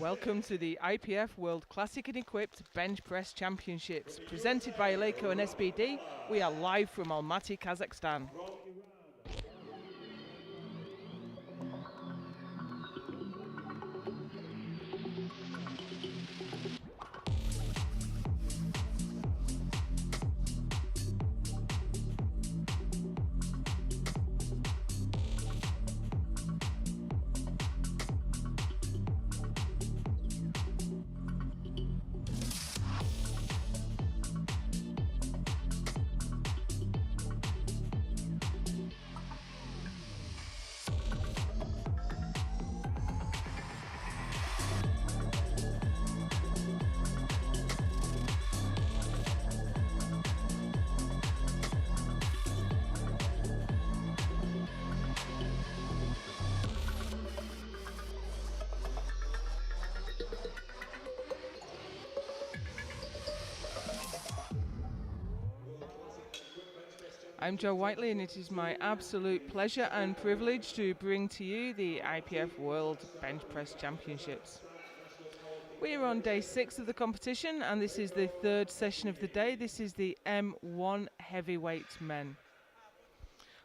Welcome to the IPF World Classic and Equipped Bench Press Championships, presented by Eleiko and SBD. We are live from Almaty, Kazakhstan. I'm Joe Whiteley, and it is my absolute pleasure and privilege to bring to you the IPF World Bench Press Championships. We are on day 6 of the competition, and this is the third session of the day. This is the M1 heavyweight men.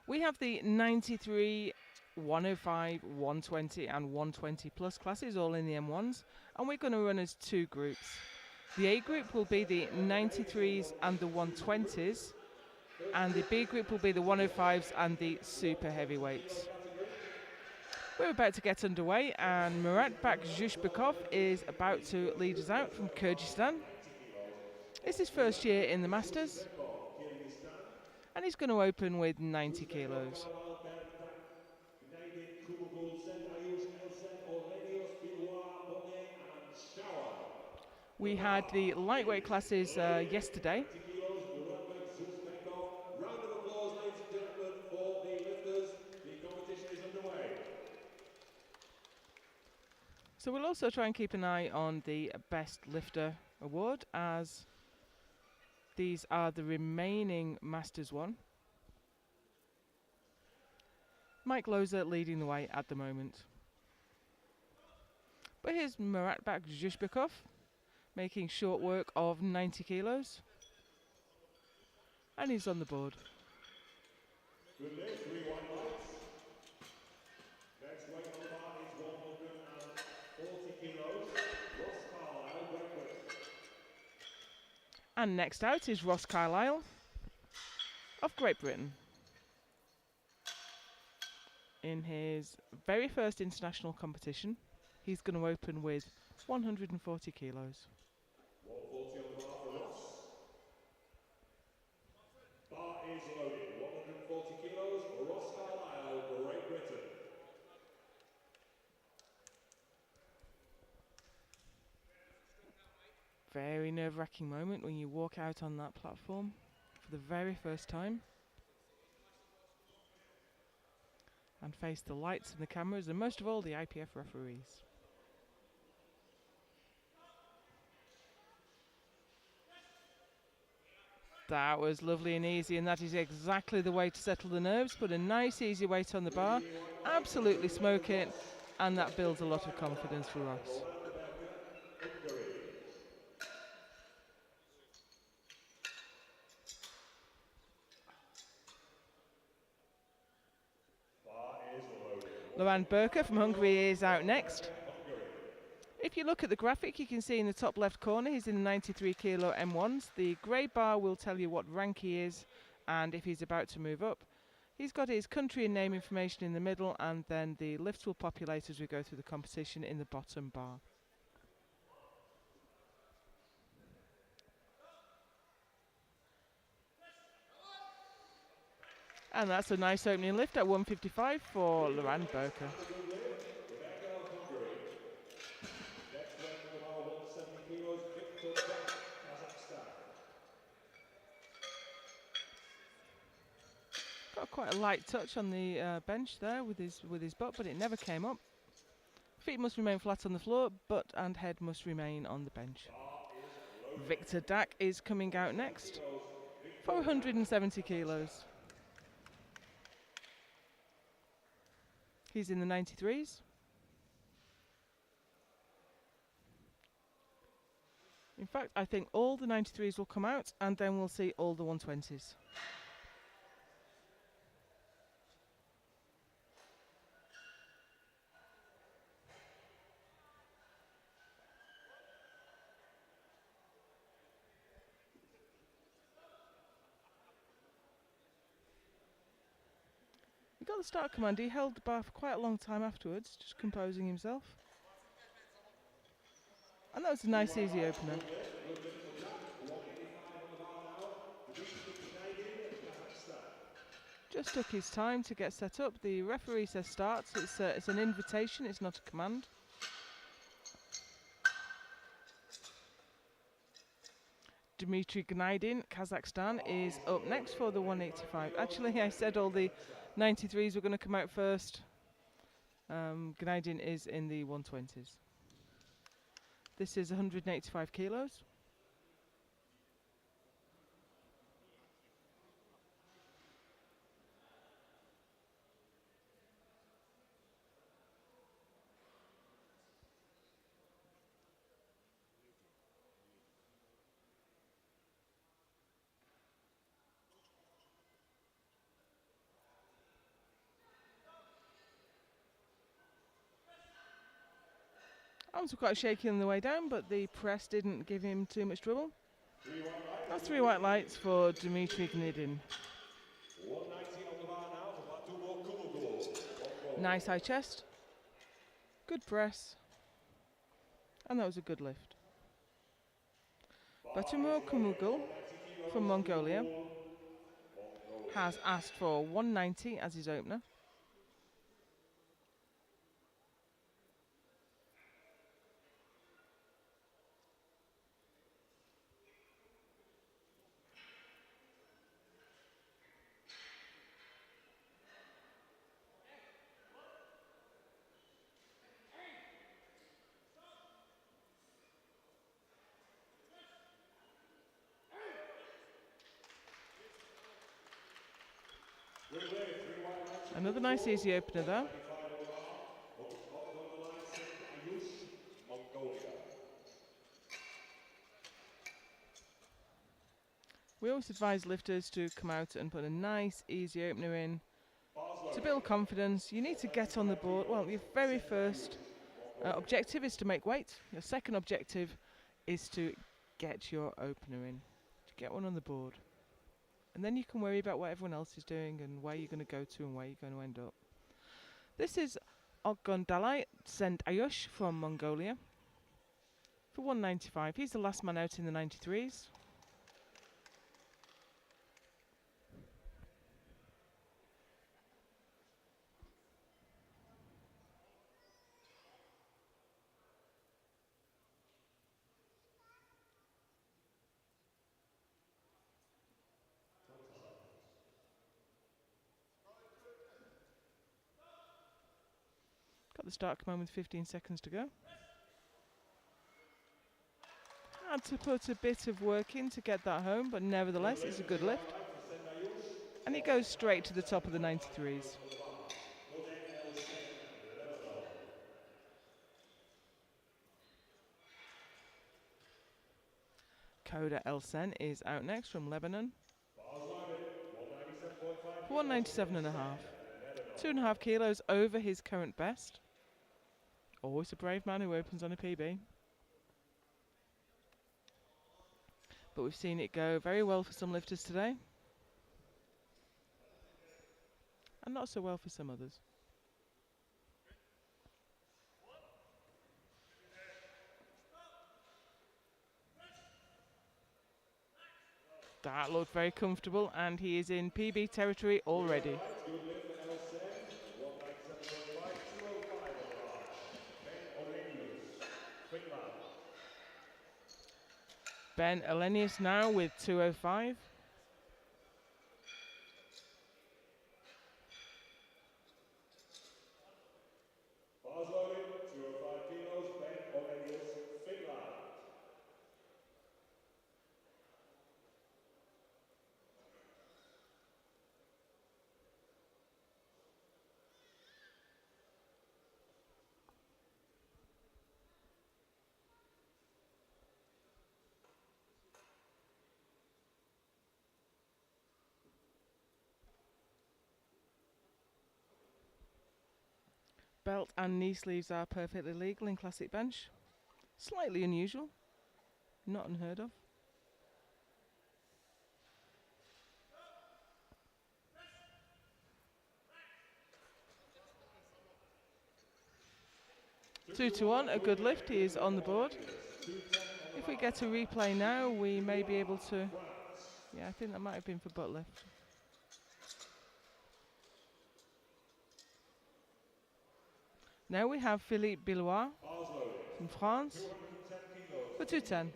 We have the 93, 105, 120 and 120 plus classes all in the M1s, and we're going to run as two groups. The A group will be the 93s and the 120s, and the B group will be the 105s and the super heavyweights. We're about to get underway, and Muratbek Zhushbekov is about to lead us out from Kyrgyzstan. It's his first year in the Masters, and he's going to open with 90 kilos. We had the lightweight classes yesterday. So we'll also try and keep an eye on the Best Lifter award, as these are the remaining Masters 1. Mike Loza leading the way at the moment. But here's Muratbek Zhushbekov making short work of 90 kilos. And he's on the board. Good day, 3 white lights. Next weight on the bar is 140 kilos. Ross Carlisle, Great Britain. And next out is Ross Carlisle of Great Britain, in his very first international competition. He's going to open with 140 kilos. 140 on the bar for Ross. Bar is loaded. 140 kilos. Ross Carlisle, Great Britain. Very nerve-wracking moment when you walk out on that platform for the very first time and face the lights and the cameras, and most of all the IPF referees. That was lovely and easy, and that is exactly the way to settle the nerves. Put a nice easy weight on the bar, absolutely smoke it, and that builds a lot of confidence for Ross. Laurent Burka from Hungary is out next. If you look at the graphic, you can see in the top left corner he's in the 93 kilo M1s. The grey bar will tell you what rank he is and if he's about to move up. He's got his country and name information in the middle, and then the lifts will populate as we go through the competition in the bottom bar. And that's a nice opening lift at 155 for Laurent Burka. Got quite a light touch on the bench there with his butt, but it never came up. Feet must remain flat on the floor, butt and head must remain on the bench. Victor Dak is coming out next for 170 kilos. He's in the 93s. In fact, I think all the 93s will come out, and then we'll see all the 120s. He got the start command. He held the bar for quite a long time afterwards, just composing himself. And that was a nice easy opener. Just took his time to get set up. The referee says start. It's an invitation, it's not a command. Dmitry Gnaidin, Kazakhstan, is up next for the 185. Actually, I said all the 93s were going to come out first. Gnaidin is in the 120s. This is 185 kilos. Arms were quite shaky on the way down, but the press didn't give him too much trouble. That's 3 white lights for Dmitry Gnaidin. Nice high chest, good press, and that was a good lift. Batumur Kumugul from Mongolia has asked for 190 as his opener. Another nice easy opener there. We always advise lifters to come out and put a nice easy opener in. To build confidence, you need to get on the board. Well, your very first objective is to make weight. Your second objective is to get your opener in, to get one on the board. And then you can worry about what everyone else is doing and where you're going to go to and where you're going to end up. This is Ogondalai Send Ayush from Mongolia for 195. He's the last man out in the 93s. Got the start command with 15 seconds to go. Had to put a bit of work in to get that home, but nevertheless it's a good lift. And it goes straight to the top of the 93s. Koda Elsen is out next from Lebanon. 197.5. 2.5 kilos over his current best. Always a brave man who opens on a PB. But we've seen it go very well for some lifters today. And not so well for some others. That looked very comfortable, and he is in PB territory already. Ben Elenius now with 205. Bars loaded, 205 kilos, Ben Orenius, Finland. Belt and knee sleeves are perfectly legal in classic bench. Slightly unusual, not unheard of. Two to one, a good lift. He is on the board. If we get a replay now, we may be able to. Yeah, I think that might have been for butt lift. Now we have Philippe Billois from France for 210.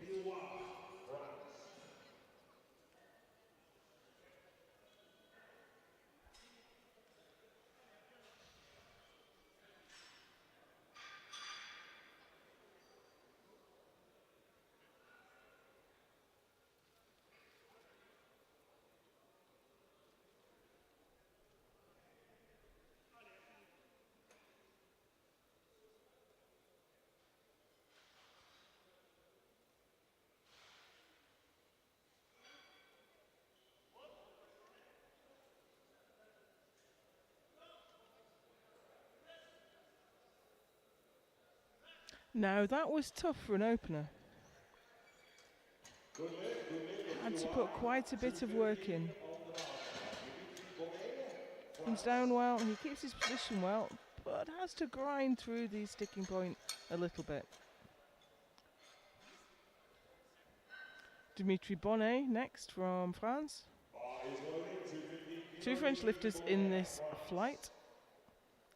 Now that was tough for an opener. Had to put quite a bit of work in. Comes down well, he keeps his position well, but has to grind through the sticking point a little bit. Dimitri Bonnet next from France. Two French lifters in this flight.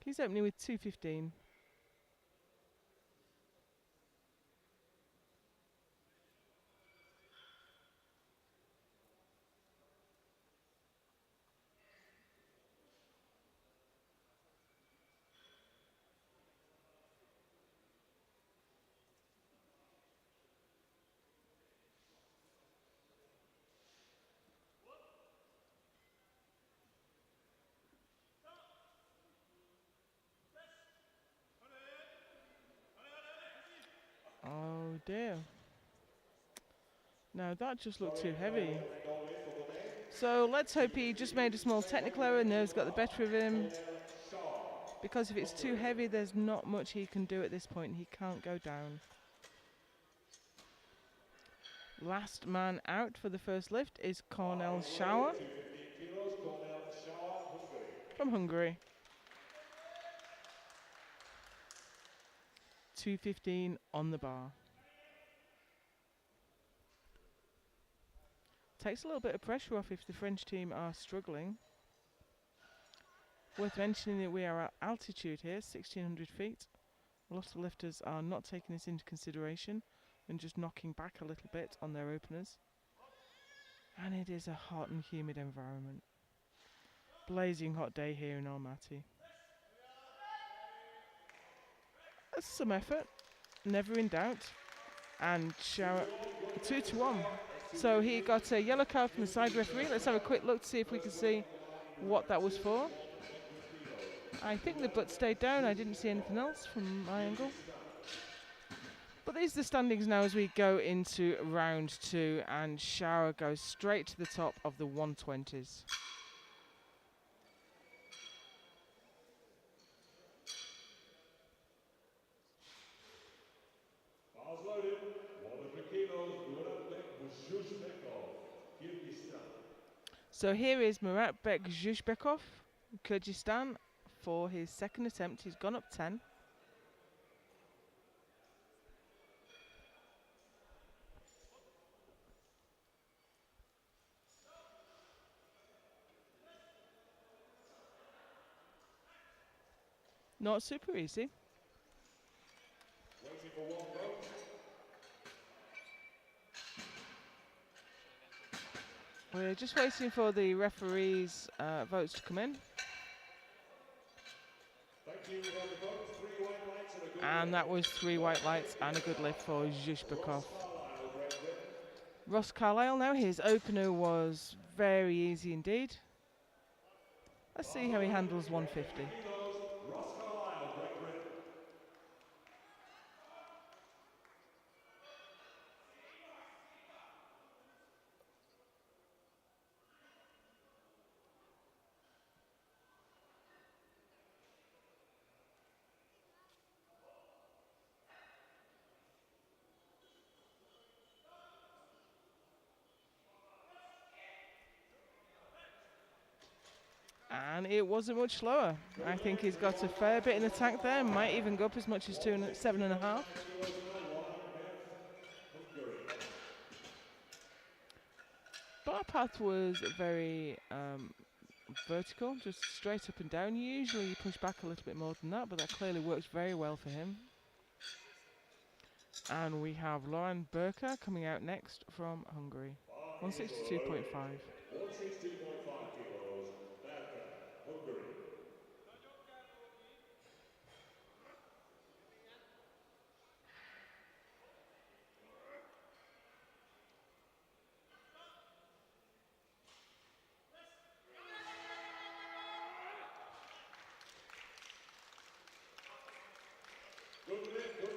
He's opening with 215. Oh dear. Now that just looked too heavy. So let's hope he just made a small technical error, nerves got the better of him. Because if it's too heavy, there's not much he can do at this point. He can't go down. Last man out for the first lift is Cornel Schauer from Hungary. 215 on the bar. Takes a little bit of pressure off if the French team are struggling. Worth mentioning that we are at altitude here, 1600 feet. A lot of lifters are not taking this into consideration and just knocking back a little bit on their openers. And it is a hot and humid environment. Blazing hot day here in Almaty. That's some effort, never in doubt. And Schauer 2-1. So he got a yellow card from the side referee. Let's have a quick look to see if we can see what that was for. I think the butt stayed down. I didn't see anything else from my angle. But these are the standings now as we go into round 2, and Schauer goes straight to the top of the 120s. So here is Muratbek Zhuzhbekov, Kyrgyzstan, for his second attempt. He's gone up 10. Not super easy. We're just waiting for the referees' votes to come in. And that was 3 white lights and a good lift for Zhuzhbekov. Ross Carlyle now, his opener was very easy indeed. Let's see how he handles 150. And it wasn't much slower. I think he's got a fair bit in attack there. Might even go up as much as 7.5. Bar path was very vertical, just straight up and down. Usually you push back a little bit more than that, but that clearly works very well for him. And we have Lauren Burka coming out next from Hungary. 162.5. 162.5 kilos, Berka, Hungary.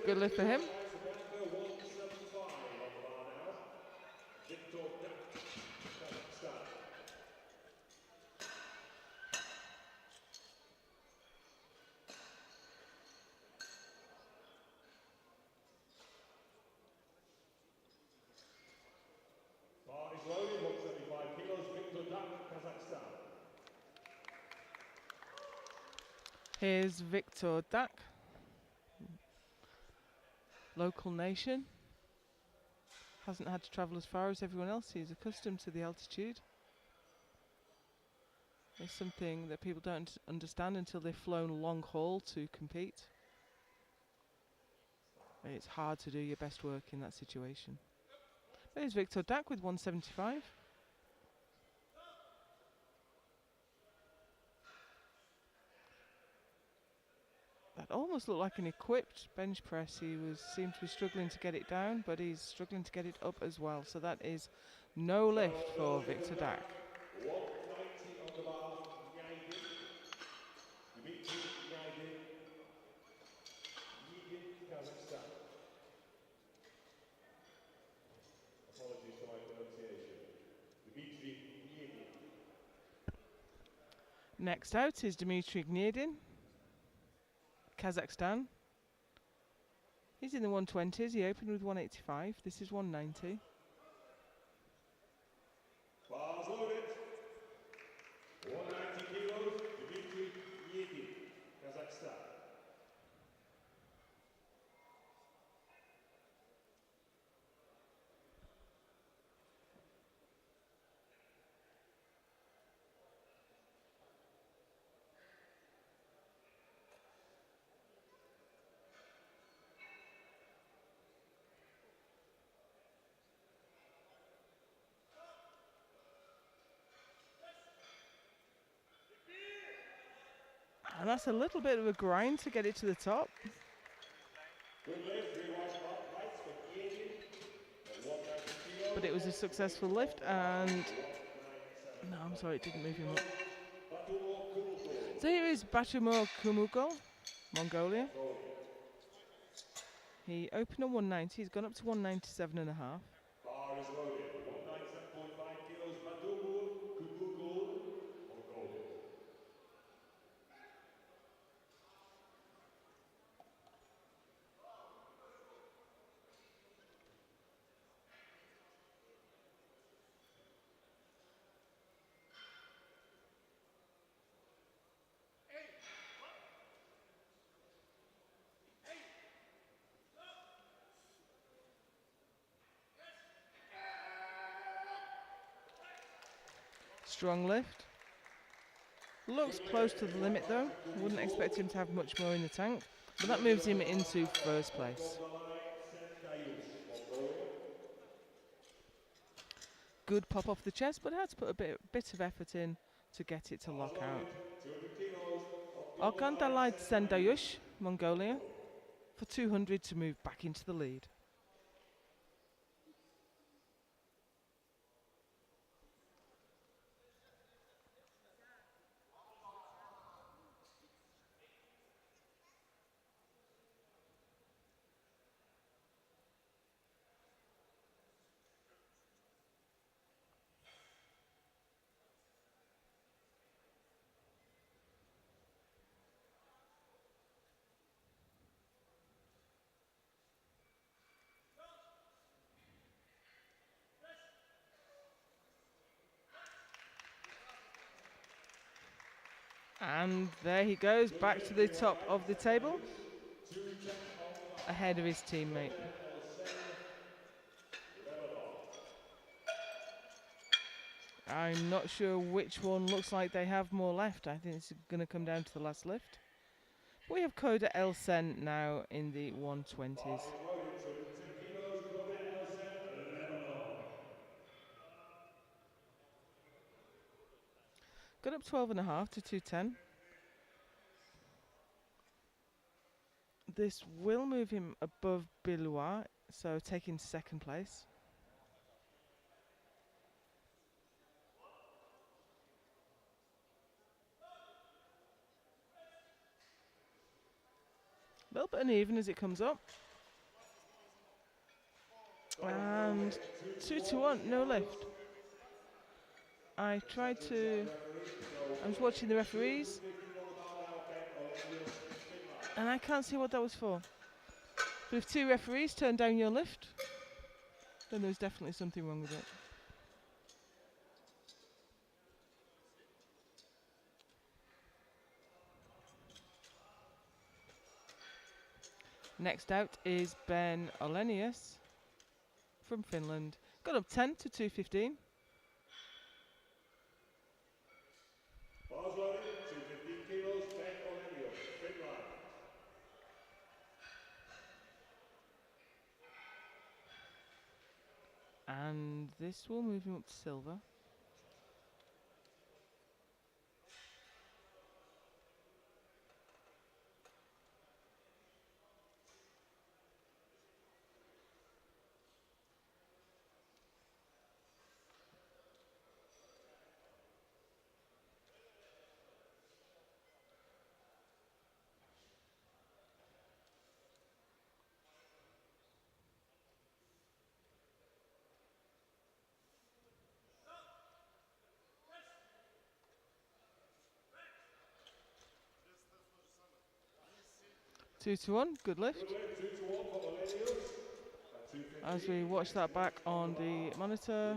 Good lift for him. Berka 175 on the bar now. Victor Dak, Kazakhstan. Bar is loaded, 175 kilos, Victor Dak, Kazakhstan. Here's Victor Dak. Local nation. Hasn't had to travel as far as everyone else. He's accustomed to the altitude. It's something that people don't understand until they've flown long haul to compete. It's hard to do your best work in that situation. There's Victor Dak with 175. That almost looked like an equipped bench press. He seemed to be struggling to get it down, but he's struggling to get it up as well. So that is no lift for Victor Dak. 190 on the bar, Nyagin. Dmitry Nyagin. Nyagin, Kazakhstan. Apologies for my pronunciation. Dmitry Nyagin. Next out is Dmitry Gniedin, Kazakhstan. He's in the 120s. He opened with 185. This is 190. Bars loaded. 190 kilos, Dmitry Nyagin, Kazakhstan. And that's a little bit of a grind to get it to the top. Good lift, 3 white lights for Nyagin at 190 kilos. But it was a successful lift, and no, I'm sorry, it didn't move him up. Batumur Kumukul. So here is Batumur Kumukul, Mongolia. He opened on 190. He's gone up to 197.5. Bar is loaded. 197.5 kilos, Batumur Kumukul, Mongolia. Strong lift. Looks close to the limit though. Wouldn't expect him to have much more in the tank. But that moves him into first place. Good pop off the chest, but had to put a bit of effort in to get it to lock out. Okan Dalai Sendayush, Mongolia, for 200 to move back into the lead. And there he goes, back to the top of the table, ahead of his teammate. I'm not sure which one looks like they have more left. I think it's going to come down to the last lift. We have Coda Elsen now in the 120s. Got up 12.5 to 210. This will move him above Billois, so taking second place. A little bit uneven as it comes up. And 2-1, no lift. I was watching the referees, and I can't see what that was for. But if 2 referees turn down your lift, then there's definitely something wrong with it. Next out is Ben Olenius from Finland. Got up 10 to 215. Bars loaded, 215 kilos, Ben Olenius, Finland. And this will move him up to silver. Two to one, good lift. 2-1 for Olenius. As we watch that back on the monitor,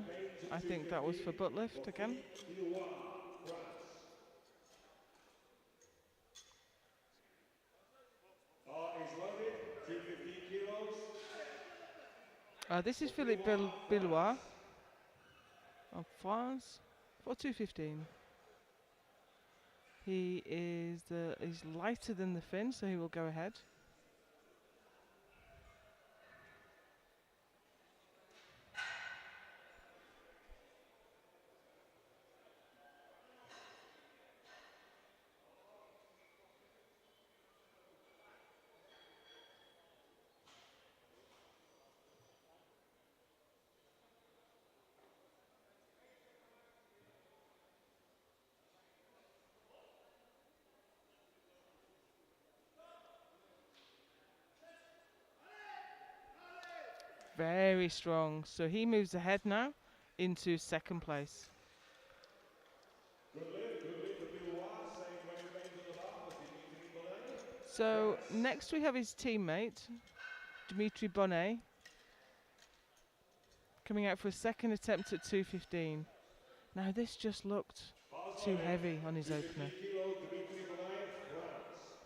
I think that was for butt lift again. Is loaded, 215 kilos. This is Philippe Billois of France for 215. He is he's lighter than the Finn, so he will go ahead. Very strong. So he moves ahead now into second place. So next we have his teammate, Dimitri Bonnet, coming out for a second attempt at 215. Now this just looked too heavy on his opener.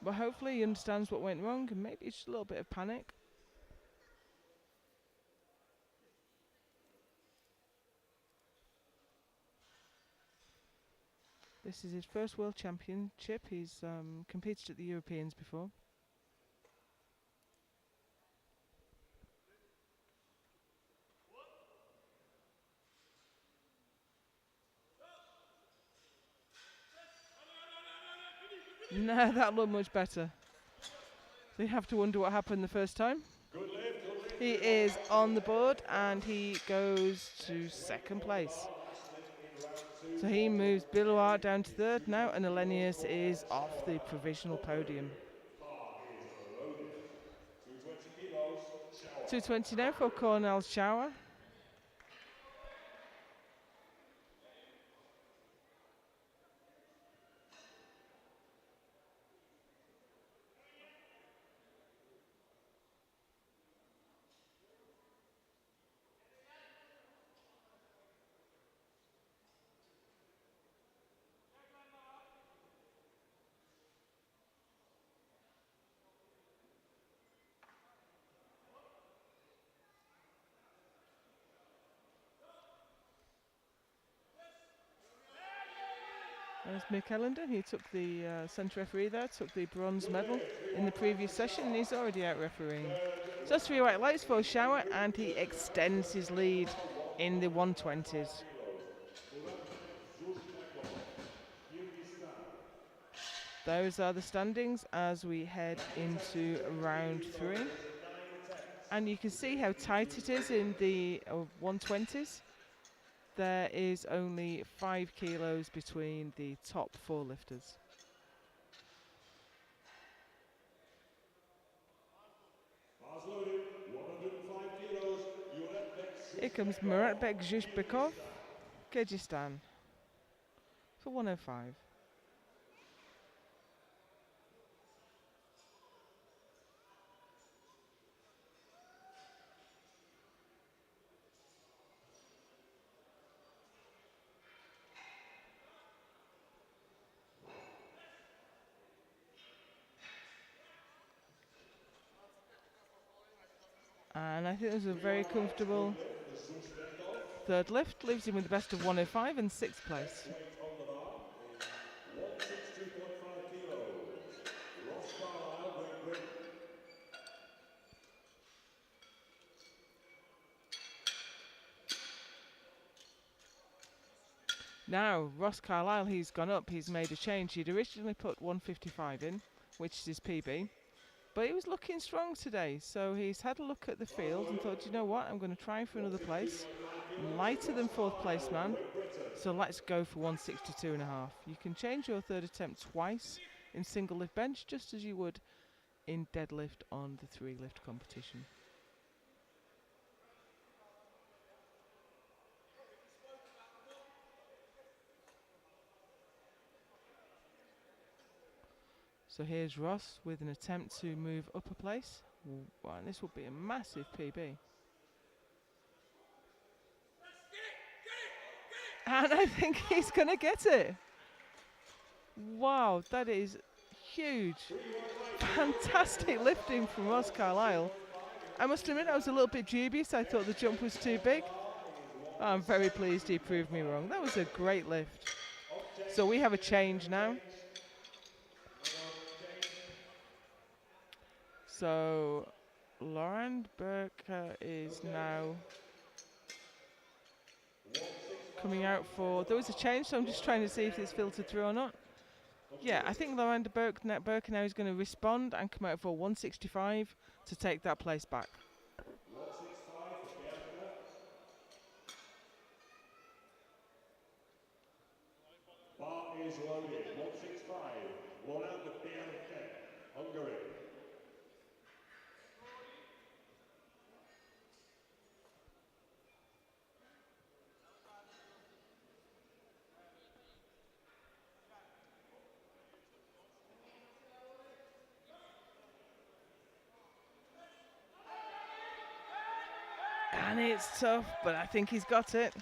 But hopefully he understands what went wrong and maybe it's just a little bit of panic. This is his first World Championship. He's competed at the Europeans before. No, that looked much better. So you have to wonder what happened the first time. He is on the board and he goes to second place. So he moves Billois down to third now, and Olenius is off the provisional podium. 220 now for Cornell Schauer. There's Mick Ellender. He took the centre referee there, took the bronze medal in the previous session, and he's already out refereeing. So 3 white lights for Shower, and he extends his lead in the 120s. Those are the standings as we head into round 3. And you can see how tight it is in the 120s. There is only 5 kilos between the top 4 lifters. Here comes Muratbek Zhishbekov, Kyrgyzstan, for 105. And I think it was a very comfortable third lift, leaves him with the best of 105 and 6th place. Now, Ross Carlisle, he's gone up, he's made a change. He'd originally put 155 in, which is his PB, but he was looking strong today, so he's had a look at the field and thought, you know what, I'm going to try for another place. Lighter than 4th place man, so let's go for 162.5. You can change your third attempt twice in single lift bench, just as you would in deadlift on the 3 lift competition. So here's Ross with an attempt to move up a place. Wow, and this will be a massive PB. And I think he's going to get it. Wow, that is huge. Fantastic lifting from Ross Carlisle. I must admit I was a little bit dubious. I thought the jump was too big. I'm very pleased he proved me wrong. That was a great lift. So we have a change now. So Laurent Burke is now coming out for, there was a change, so I'm just trying to see if it's filtered through or not. Yeah, I think Laurent Burke now is going to respond and come out for 165 to take that place back. Bar is loaded. 165. Laurent Burke, Hungary. And it's tough, but I think he's got it.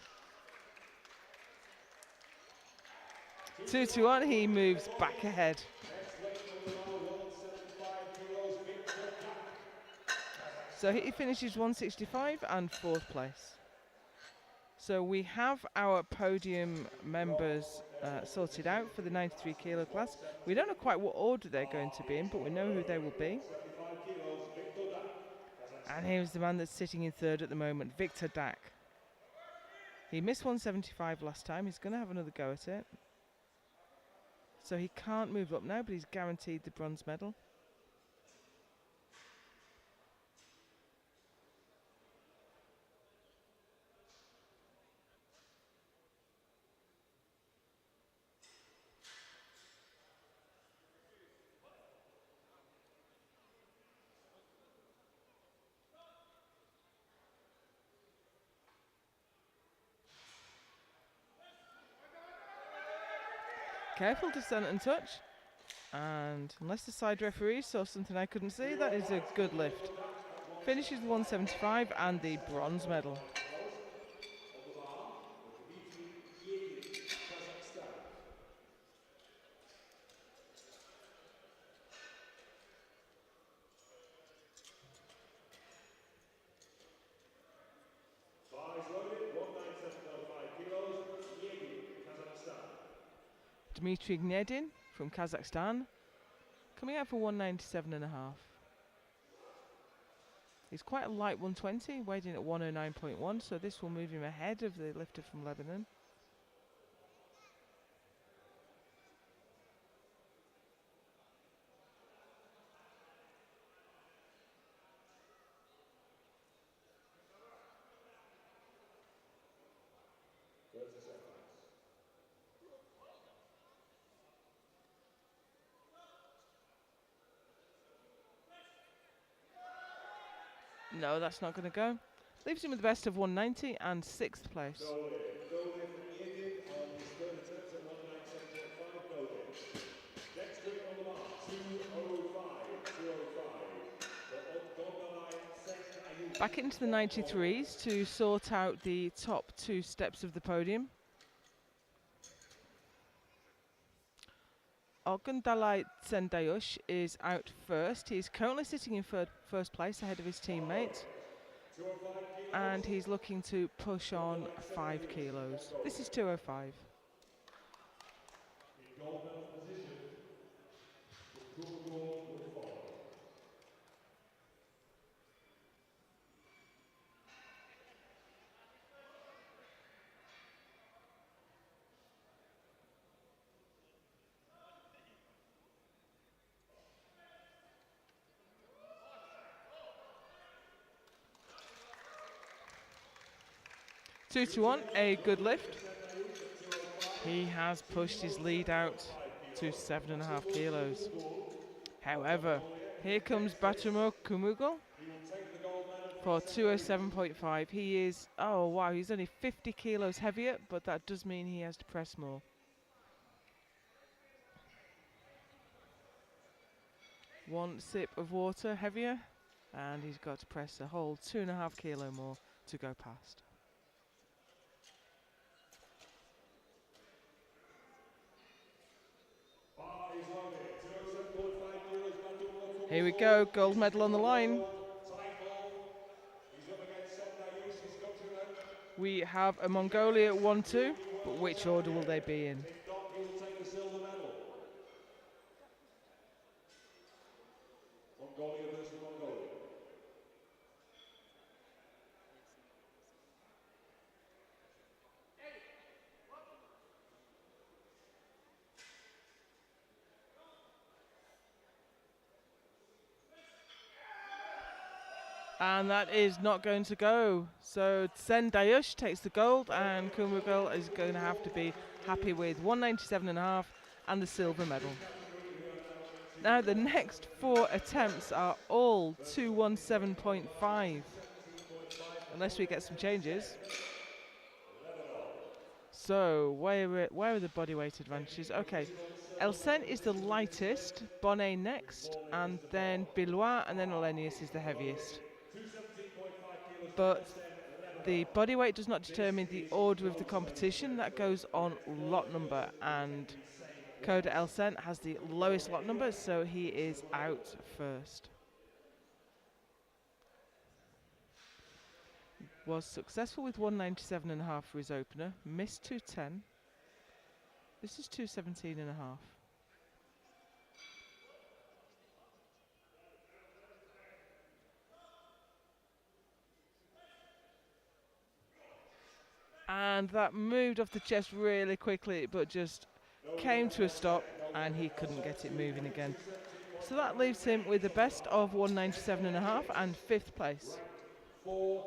2-1, he moves back ahead. So he finishes 165 and 4th place. So we have our podium members sorted out for the 93 kilo class. We don't know quite what order they're going to be in, but we know who they will be. And here's the man that's sitting in 3rd at the moment, Victor Dak. He missed 175 last time. He's going to have another go at it. So he can't move up now, but he's guaranteed the bronze medal. Careful to stand and touch. And unless the side referee saw something I couldn't see, that is a good lift. Finishes 175 and the bronze medal. Dmitry Gnedin from Kazakhstan, coming out for 197.5. He's quite a light 120, weighed in at 109.1, so this will move him ahead of the lifter from Lebanon. No, that's not going to go. Leaves him with the best of 190 and 6th place. Back into the 93s to sort out the top 2 steps of the podium. Ogundalai Tsendayush is out first. He's currently sitting in first place ahead of his teammate. And he's looking to push on 5 kilos. This is 205. Two to 1, a good lift. He has pushed his lead out to 7.5 kilos. However, here comes Batumo Kumugul for 207.5. He is, oh wow, he's only 50 kilos heavier, but that does mean he has to press more. One sip of water heavier, and he's got to press a whole 2.5 kilo more to go past. Here we go, gold medal on the line. We have a Mongolia 1-2, but which order will they be in? And that is not going to go. So Tsendayush takes the gold, and Kumugul is going to have to be happy with 197.5 and the silver medal. Now the next 4 attempts are all 217.5, unless we get some changes. So where are the body weight advantages? Okay, Elsen is the lightest, Bonnet next, and then Bilois, and then Olenius is the heaviest. But the body weight does not determine the order of the competition. That goes on lot number, and Koda Elsen has the lowest lot number, so he is out first. Was successful with 197.5 for his opener, missed 210. This is 217.5. And that moved off the chest really quickly, but just came to a stop, and he couldn't get it moving again. So that leaves him with the best of 197.5 and 5th place. 4-2,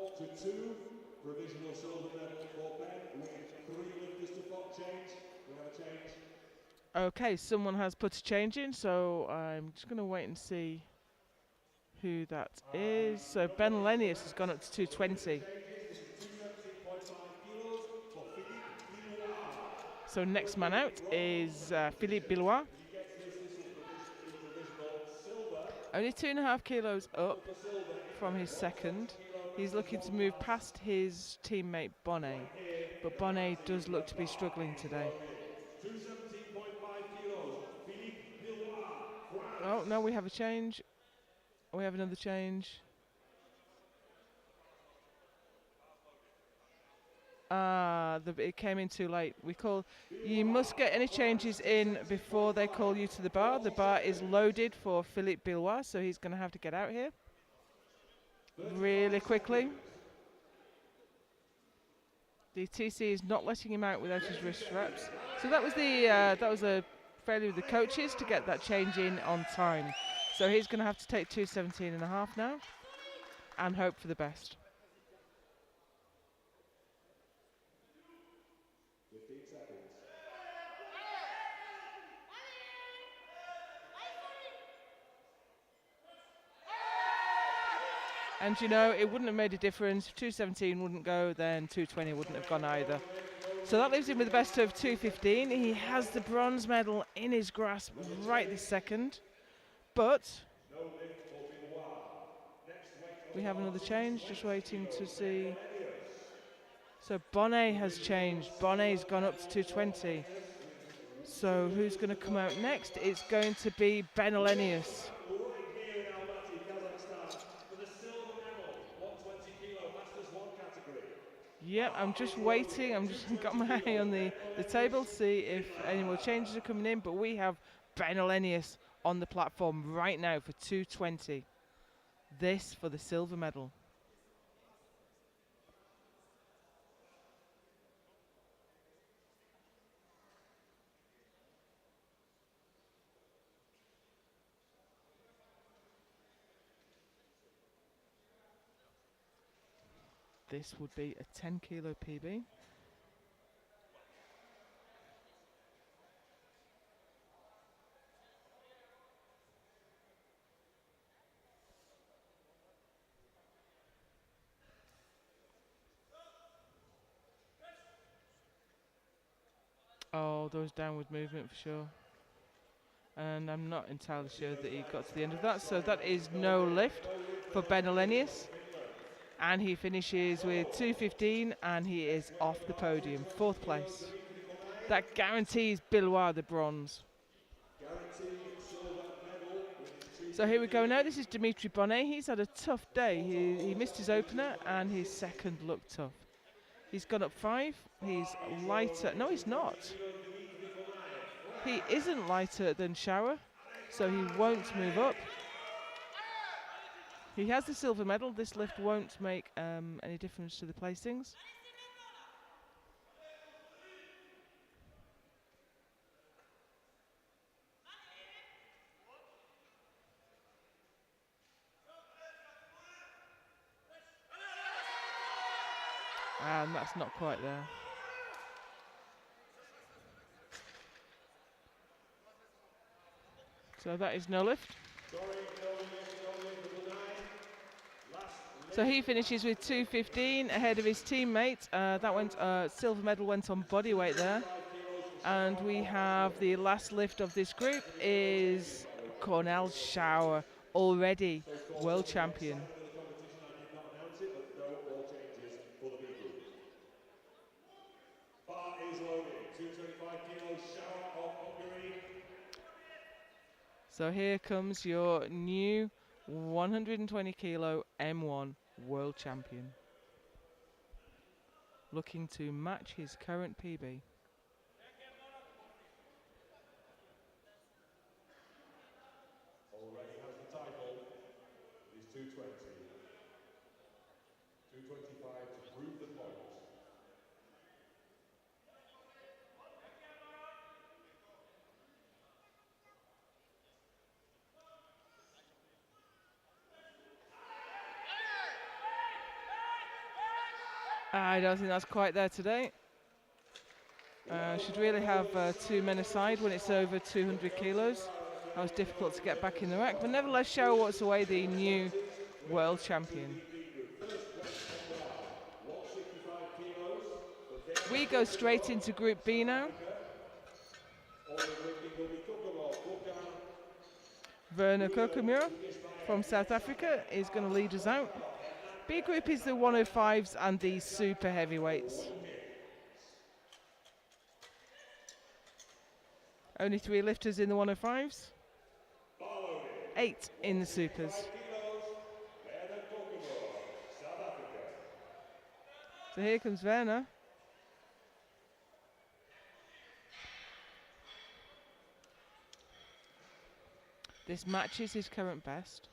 provisional silver medal for Ben with 3 lifters to change. We have a change. Okay, someone has put a change in, so I'm just going to wait and see who that is. So Ben Olenius has gone up to 220. So next man out is Philippe Bilois. Only 2.5 kilos up from his second. He's looking to move past his teammate Bonnet, but Bonnet does look to be struggling today. Oh no, we have a change. We have another change. It came in too late. You must get any changes in before they call you to the bar. The bar is loaded for Philippe Billois, so he's going to have to get out here really quickly. The TC is not letting him out without his wrist straps. So that was a failure of the coaches to get that change in on time. So he's going to have to take 2:17.5 now and hope for the best. 15 seconds. And you know, it wouldn't have made a difference. If 2:17 wouldn't go, then 2:20 wouldn't have gone either. So that leaves him with the best of 2:15. He has the bronze medal in his grasp right this second. But we have another change, just waiting to see. So Bonnet has changed. Bonnet's gone up to 2:20. So who's going to come out next? It's going to be Ben Elenius. Yep, I'm just waiting. I'm just got my eye on the table to see if any more changes are coming in. But we have Ben Elenius on the platform right now for 2:20. This for the silver medal. This would be a 10 kilo PB. Oh, there was downward movement for sure. And I'm not entirely sure that he got to the end of that. So that is no lift for Ben Elenius. And he finishes with 2:15 and he is off the podium, 4th place. That guarantees Billois the bronze. So here we go now. This is Dimitri Bonnet. He's had a tough day. He missed his opener and his second looked tough. He's gone up 5. He's lighter. No, he's not. He isn't lighter than Schauer, so he won't move up. He has the silver medal. This lift won't make any difference to the placings. And that's not quite there. So that is no lift. So he finishes with 2:15 ahead of his teammate. That went silver medal went on bodyweight there. And we have the last lift of this group is Cornell Schauer, already world champion. So here comes your new 120 kilo M1 world champion, looking to match his current PB. Already has the title. He's 2:20. 2:25 to prove the point. I don't think that's quite there today. Should really have 2 men aside when it's over 200 kilos. That was difficult to get back in the rack, but nevertheless Schauer walks away the new world champion. We go straight into Group B now. Werner Kokumura from South Africa is going to lead us out. B group is the 105s and the super heavyweights. Only 3 lifters in the 105s. 8 in the supers. So here comes Werner. This matches his current best.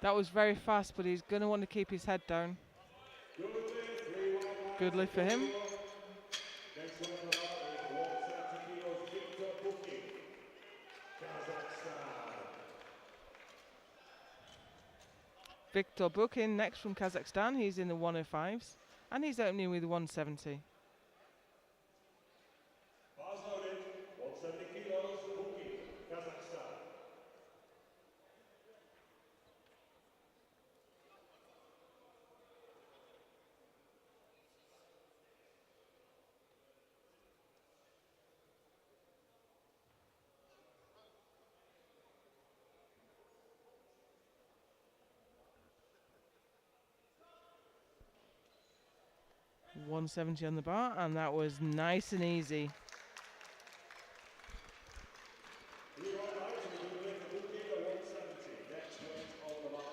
That was very fast, but he's going to want to keep his head down. Good lift for him. Next one on the bar is 170 kilos, Victor Bukin, Kazakhstan. Victor Bukin next from Kazakhstan. He's in the 105s and he's opening with 170. Bars loaded, 170 kilos, Bukin, Kazakhstan. $170 on the bar, and that was nice and easy. Three right lights, we're going to lift Bukin at 170. Next weight on the bar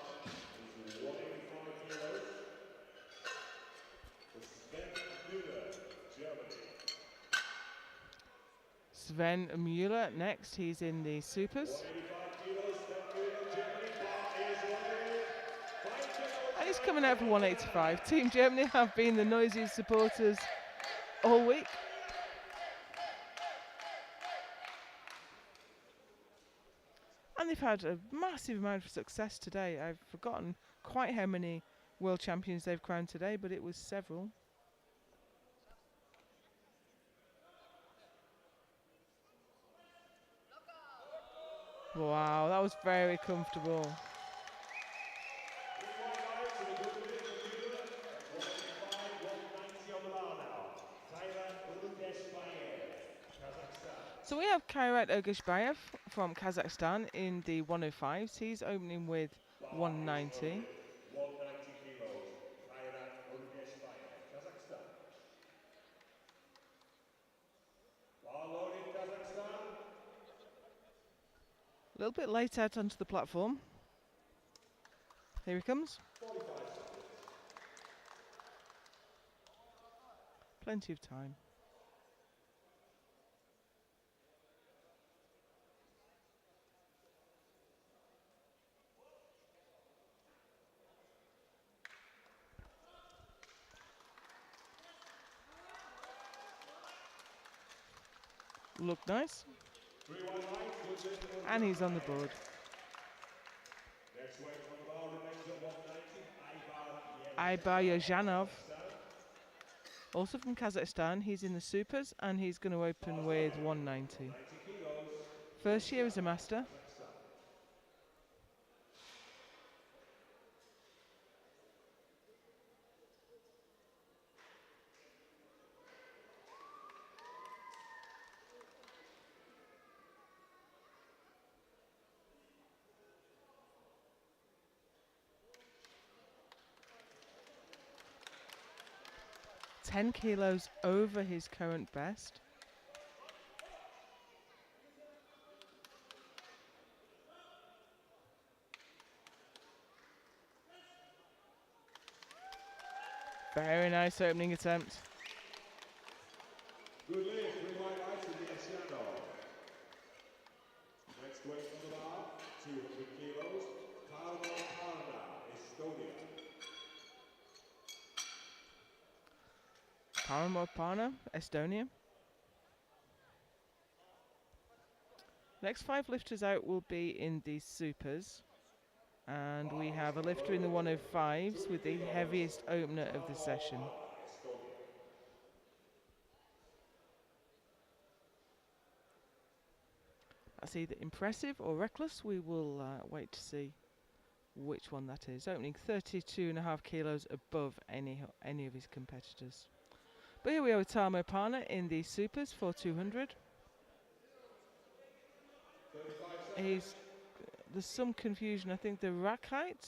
is 185 kilos. For Sven Müller, Germany. Sven Müller next. He's in the supers. 185 kilos, Sven Müller, Germany. Bar is loaded. 5 kilos. And he's coming out for 185. Team Germany have been the noisiest supporters all week. And they've had a massive amount of success today. I've forgotten quite how many world champions they've crowned today, but it was several. Wow, that was very comfortable. So we have Kairat Ergashbayev from Kazakhstan in the 105s. He's opening with 190. 190 kilos, Kairat Ergashbayev, Kazakhstan. Bar loaded, Kazakhstan. A little bit late out onto the platform. Here he comes. 45 seconds. Plenty of time. Look nice. 3 wide lights, good lift, And he's on the board. next weight on the bar remains at 190. Aybar Yazhanov, also from Kazakhstan. He's in the supers and he's going to open with 190. First year as a master. $10 kilos over his current best. Very nice opening attempt. Good lift, 3 wide lights with the Yazhanov. Next weight on the bar, 200 kilos, Tarmo Parda, Estonia. Paramopana, Estonia. Next 5 lifters out will be in the supers. And we have a lifter in the 105s with the heaviest opener of the session. That's either impressive or reckless. We will wait to see which one that is. Opening 32.5 kilos above any of his competitors. But here we are with Tarmo Parna in the supers for 200. There's some confusion. I think the rack height.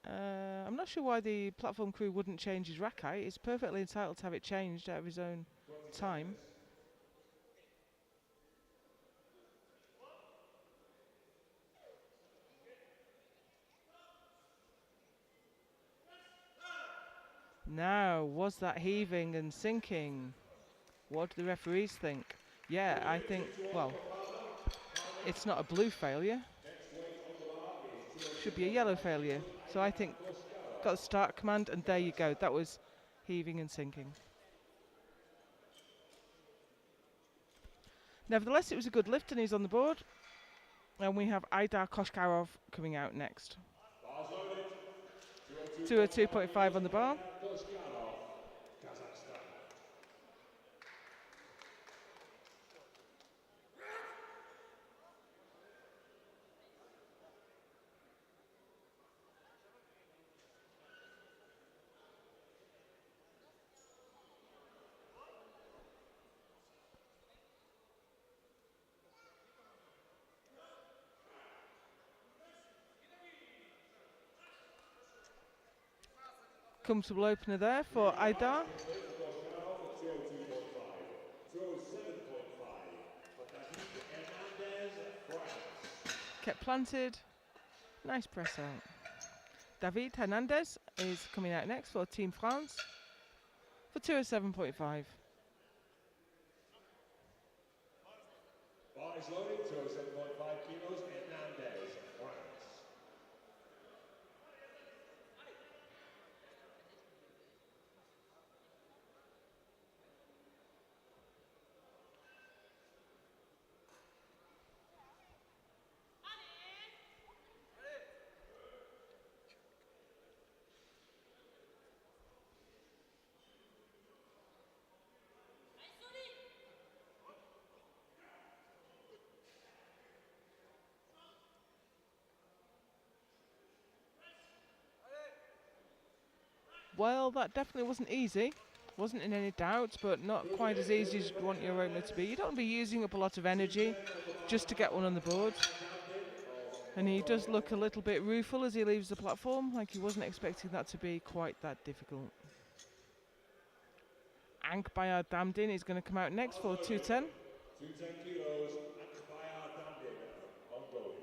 I'm not sure why the platform crew wouldn't change his rack height. He's perfectly entitled to have it changed out of his own time. Now, was that heaving and sinking? What do the referees think? Yeah, I think, well, it's not a blue failure. Should be a yellow failure. So I think got the start command, and there you go. That was heaving and sinking. Nevertheless, it was a good lift, and he's on the board. And we have Aidar Koshkarov coming out next. 202.5 on the bar. Comfortable opener there for Aidar. Kept planted. Nice press out. David Hernandez is coming out next for Team France for 207.5. Bar is loaded, 207.5 kilos, Hernandez, France. Well, that definitely wasn't easy. Wasn't in any doubt, but not quite as easy as you'd want your opener to be. You don't want to be using up a lot of energy just to get one on the board. And he does look a little bit rueful as he leaves the platform, like he wasn't expecting that to be quite that difficult. Ank Bayar Damdin is going to come out next for 210. 210 kilos, Ank Bayar Damdin, Mongolia.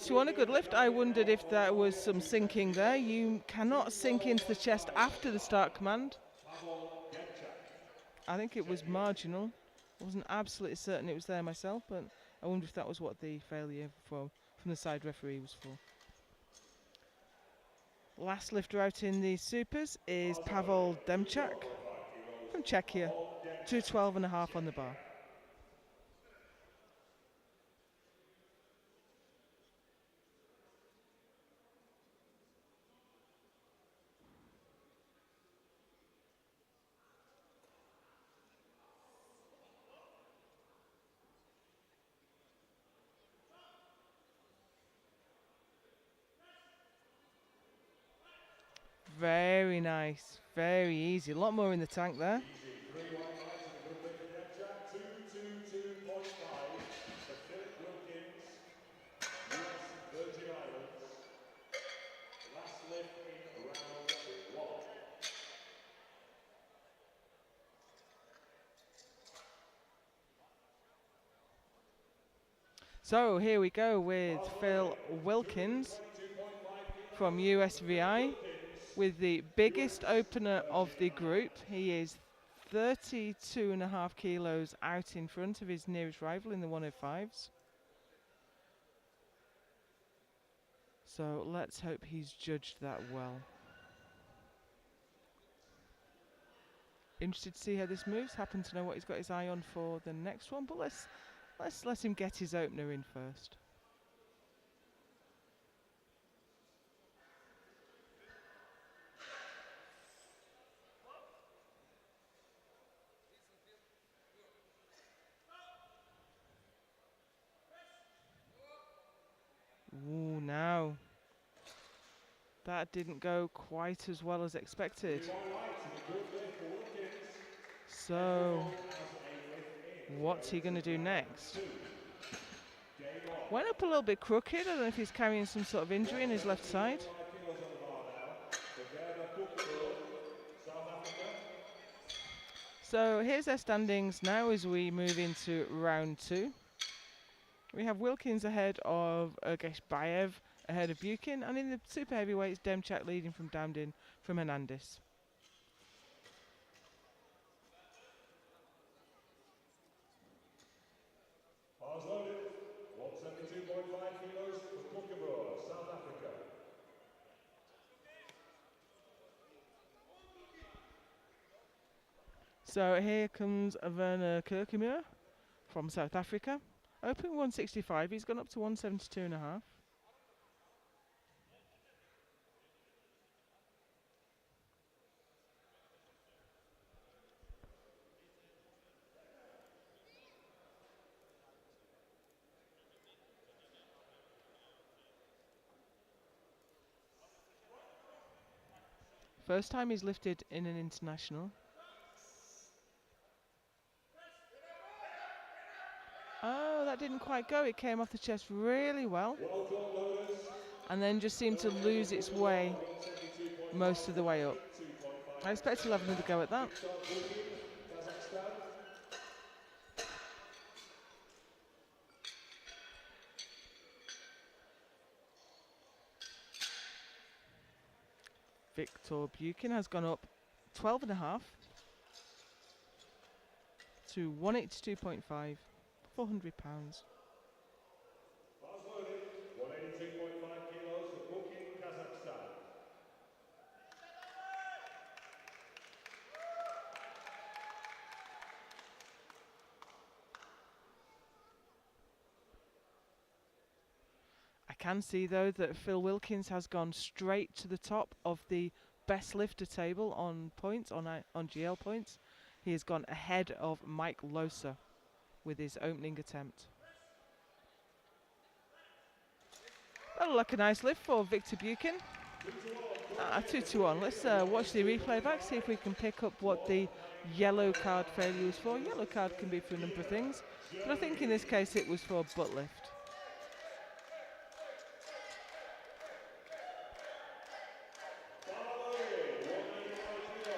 So on a good lift. I wondered if there was some sinking there. You cannot sink into the chest after the start command. I think it was marginal. I wasn't absolutely certain it was there myself, but I wonder if that was what the failure from the side referee was for. Last lifter out in the supers is Pavel Demchak from Czechia. 212.5 on the bar. Very nice, very easy. A lot more in the tank there. 222.5 for Philip Wilkins, US Virgin Islands. Last lift in round 1. So here we go with Phil Wilkins from USVI with the biggest opener of the group. He is 32.5 kilos out in front of his nearest rival in the 105s. So let's hope he's judged that well. Interested to see how this moves. Happen to know what he's got his eye on for the next one, but let's let him get his opener in first. that didn't go quite as well as expected. So, what's he going to do next? Went up a little bit crooked. I don't know if he's carrying some sort of injury in his left side. So here's their standings now as we move into round 2. We have Wilkins ahead of Ergesbayev, ahead of Bukin, and in the super heavyweights, Demchak leading from Damdin from Hernandez. Bars loaded. 172.5 kilos for Kookaburra, South Africa. So here comes Werner Kirkemure from South Africa. Opening 165, he's gone up to 172.5. First time he's lifted in an international. Oh, that didn't quite go. It came off the chest really well. And then just seemed to lose its way most of the way up. I expect he'll have another go at that. Victor Bukin has gone up 12.5 to 182.5, £400. Bars loaded. 182.5 kilos for Bukin, Kazakhstan. I can see though that Phil Wilkins has gone straight to the top of the best lifter table on points, on GL points. He has gone ahead of Mike Losa with his opening attempt. That'll look a nice lift for Victor Bukin. 2-1. Let's watch the replay back, see if we can pick up what the yellow card failure was for. Yellow card can be for a number of things, but I think in this case it was for butt lift.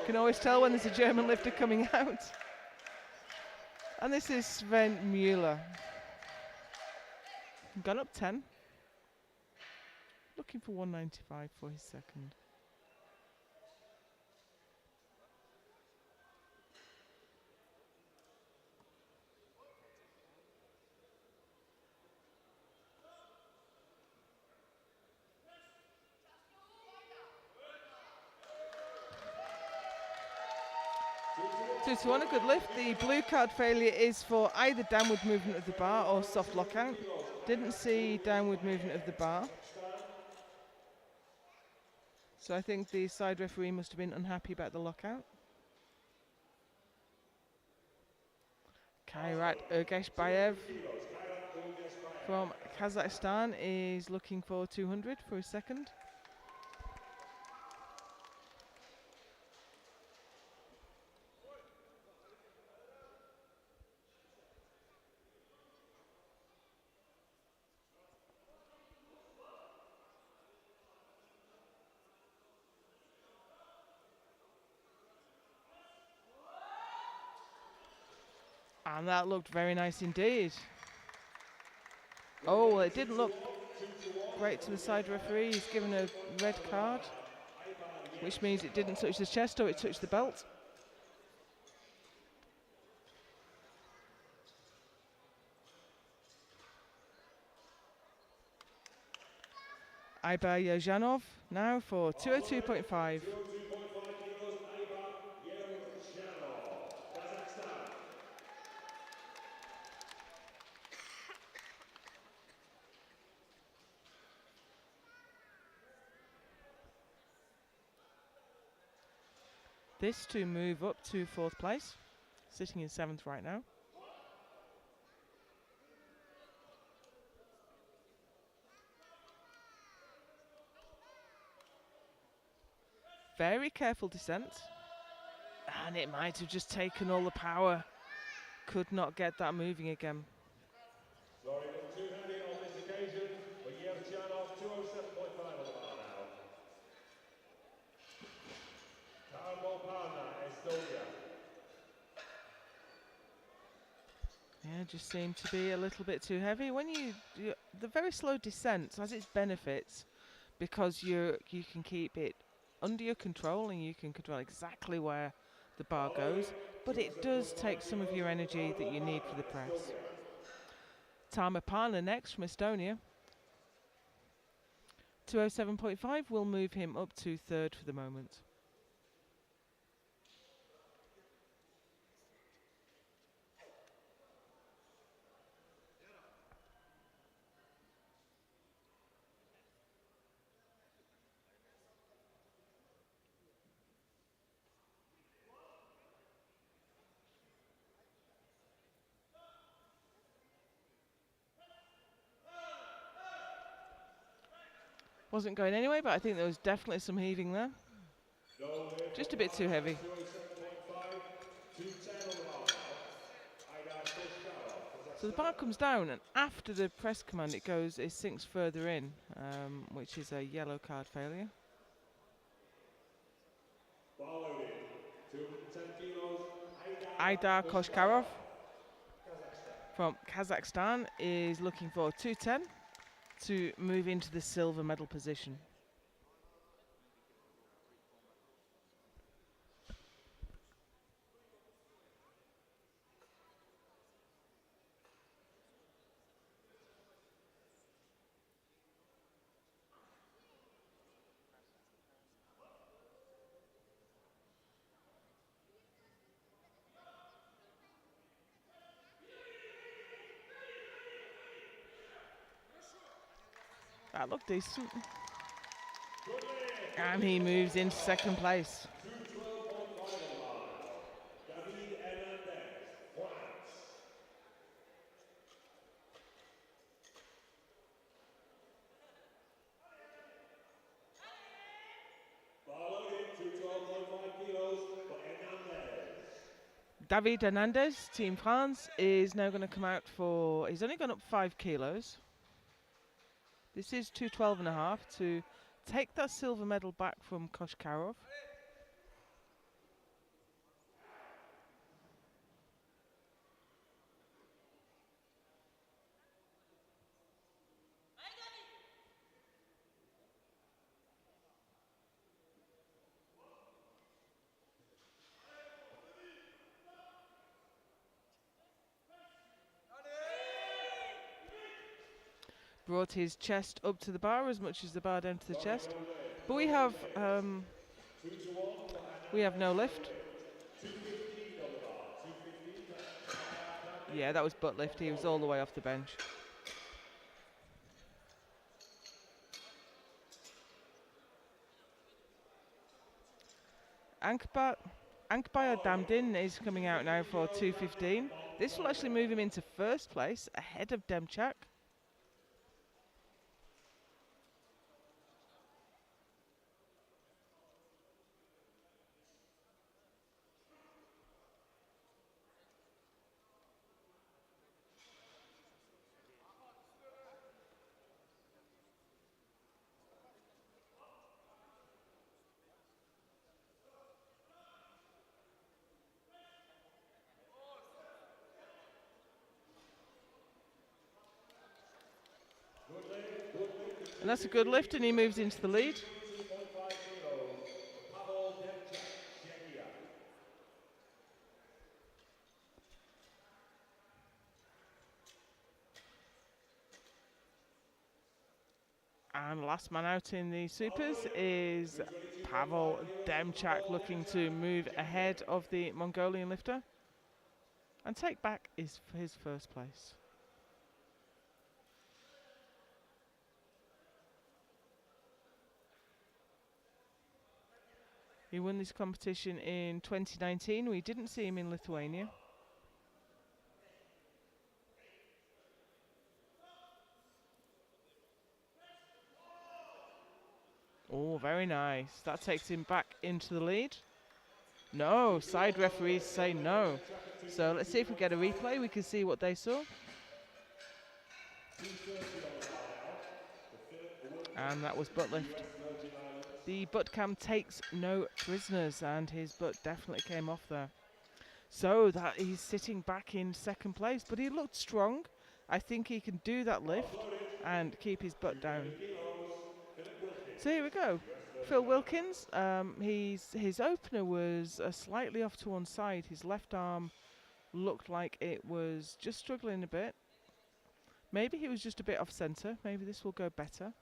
You can always tell when there's a German lifter coming out. And this is Sven Müller. Gone up 10. Looking for 195 for his second. Two to one, a good lift. The blue card failure is for either downward movement of the bar or soft lockout. Didn't see downward movement of the bar. So I think the side referee must have been unhappy about the lockout. Kairat Ergesbayev from Kazakhstan is looking for 200 for his second. And that looked very nice indeed. Oh, well, it didn't look great to the side referee. He's given a red card, which means it didn't touch the chest or it touched the belt. Aybar Yazhanov now for 202.5. This to move up to 4th place, sitting in 7th right now. very careful descent. And it might have just taken all the power. Could not get that moving again. Sorry, it was too heavy on this occasion, but Yevchenov 207.5 on the bar now. Tarapolpana, Estonia. Yeah, just seemed to be a little bit too heavy. When the very slow descent has its benefits because you can keep it under your control and you can control exactly where the bar goes, but it does take some of your energy that you need for the press. Taimapana next from Estonia. 207.5 will move him up to third for the moment. Wasn't going anyway, but I think there was definitely some heaving there. Just a bit too heavy. So the bar comes down, and after the press command, it sinks further in, which is a yellow card failure. Aidar Koshkarov from Kazakhstan is looking for 210 to move into the silver medal position. That looked decent. And he moves into second place. David Hernandez, Team France, is now going to come out for, he's only gone up 5 kilos. This is 212.5 to take that silver medal back from Koshkarov. Brought his chest up to the bar as much as the bar down to the chest, but we have no lift. Yeah, that was butt lift. He was all the way off the bench. Ankbaya Damdin is coming out now for 215. This will actually move him into first place ahead of Demchak. And that's a good lift, and he moves into the lead. And last man out in the supers is Pavel Demchak, looking to move ahead of the Mongolian lifter and take back his first place. He won this competition in 2019. We didn't see him in Lithuania. Oh, very nice. That takes him back into the lead. No, side referees say no. So let's see if we get a replay. We can see what they saw. And that was butt lift. The butt cam takes no prisoners, and his butt definitely came off there. So that he's sitting back in second place, but he looked strong. I think he can do that lift and keep his butt down. So here we go. Phil Wilkins, his opener was slightly off to one side. His left arm looked like it was just struggling a bit. Maybe he was just a bit off centre. Maybe this will go better.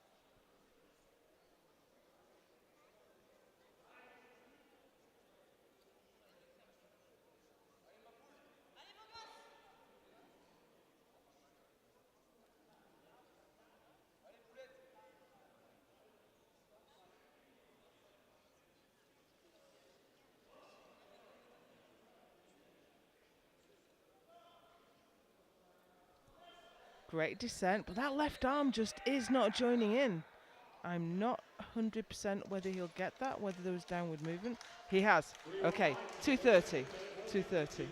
Great descent, but that left arm just is not joining in. I'm not 100% whether he'll get that, whether there was downward movement. He has. Okay, 230. 230.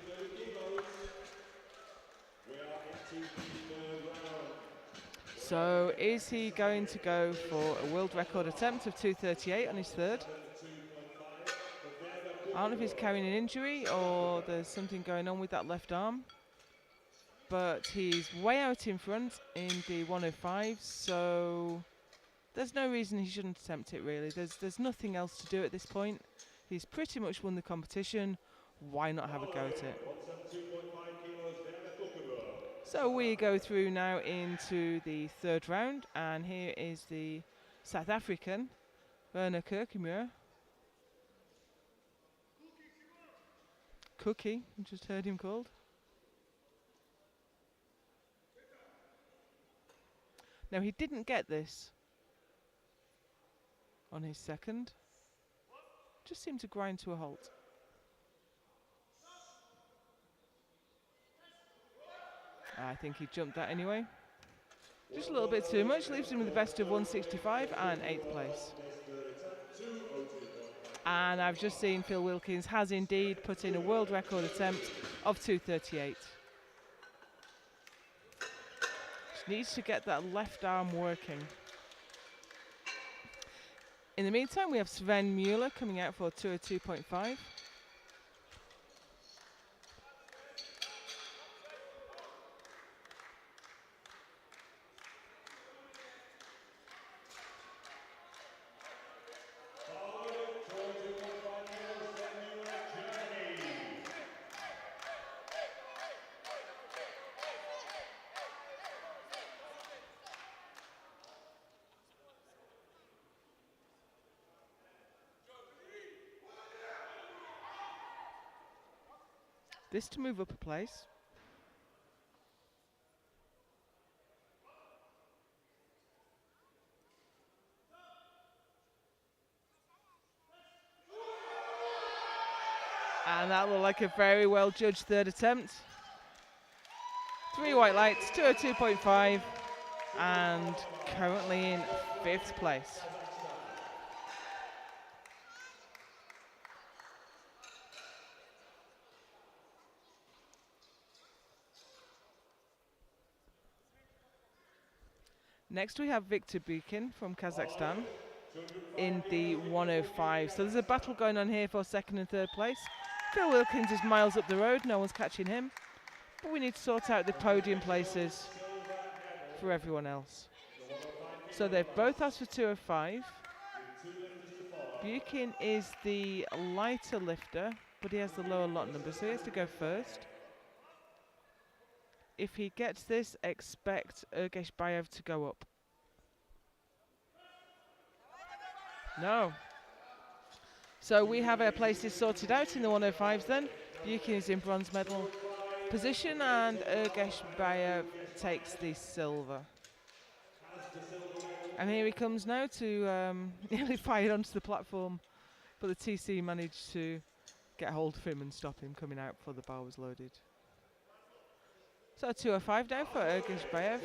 So is he going to go for a world record attempt of 238 on his third? I don't know if he's carrying an injury or there's something going on with that left arm. But he's way out in front in the 105, so there's no reason he shouldn't attempt it, really. There's nothing else to do at this point. He's pretty much won the competition. Why not have a go at it? So we go through now into the third round, and here is the South African, Werner Kirkemuir. Cookie, I just heard him called. Now, he didn't get this on his second. Just seemed to grind to a halt. I think he jumped that anyway. Just a little bit too much. Leaves him with the best of 165 and 8th place. And I've just seen Phil Wilkins has indeed put in a world record attempt of 238. Needs to get that left arm working. In the meantime, we have Sven Mueller coming out for 202.5. This to move up a place. And that looked like a very well judged third attempt. 3 white lights, 202.5, and currently in 5th place. Next we have Viktor Bukin from Kazakhstan in the 105. So there's a battle going on here for second and third place. Phil Wilkins is miles up the road, no one's catching him. But we need to sort out the podium places for everyone else. So they've both asked for 205. Bukin is the lighter lifter, but he has the lower lot number, so he has to go first. If he gets this, expect Ergesh Bayev to go up. No. So we have our places sorted out in the 105s then. Bukin is in bronze medal position and Ergesh Bayev takes the silver. And here he comes now to nearly fired onto the platform, but the TC managed to get hold of him and stop him coming out before the bar was loaded. So 205 now for Ergesh Bayev.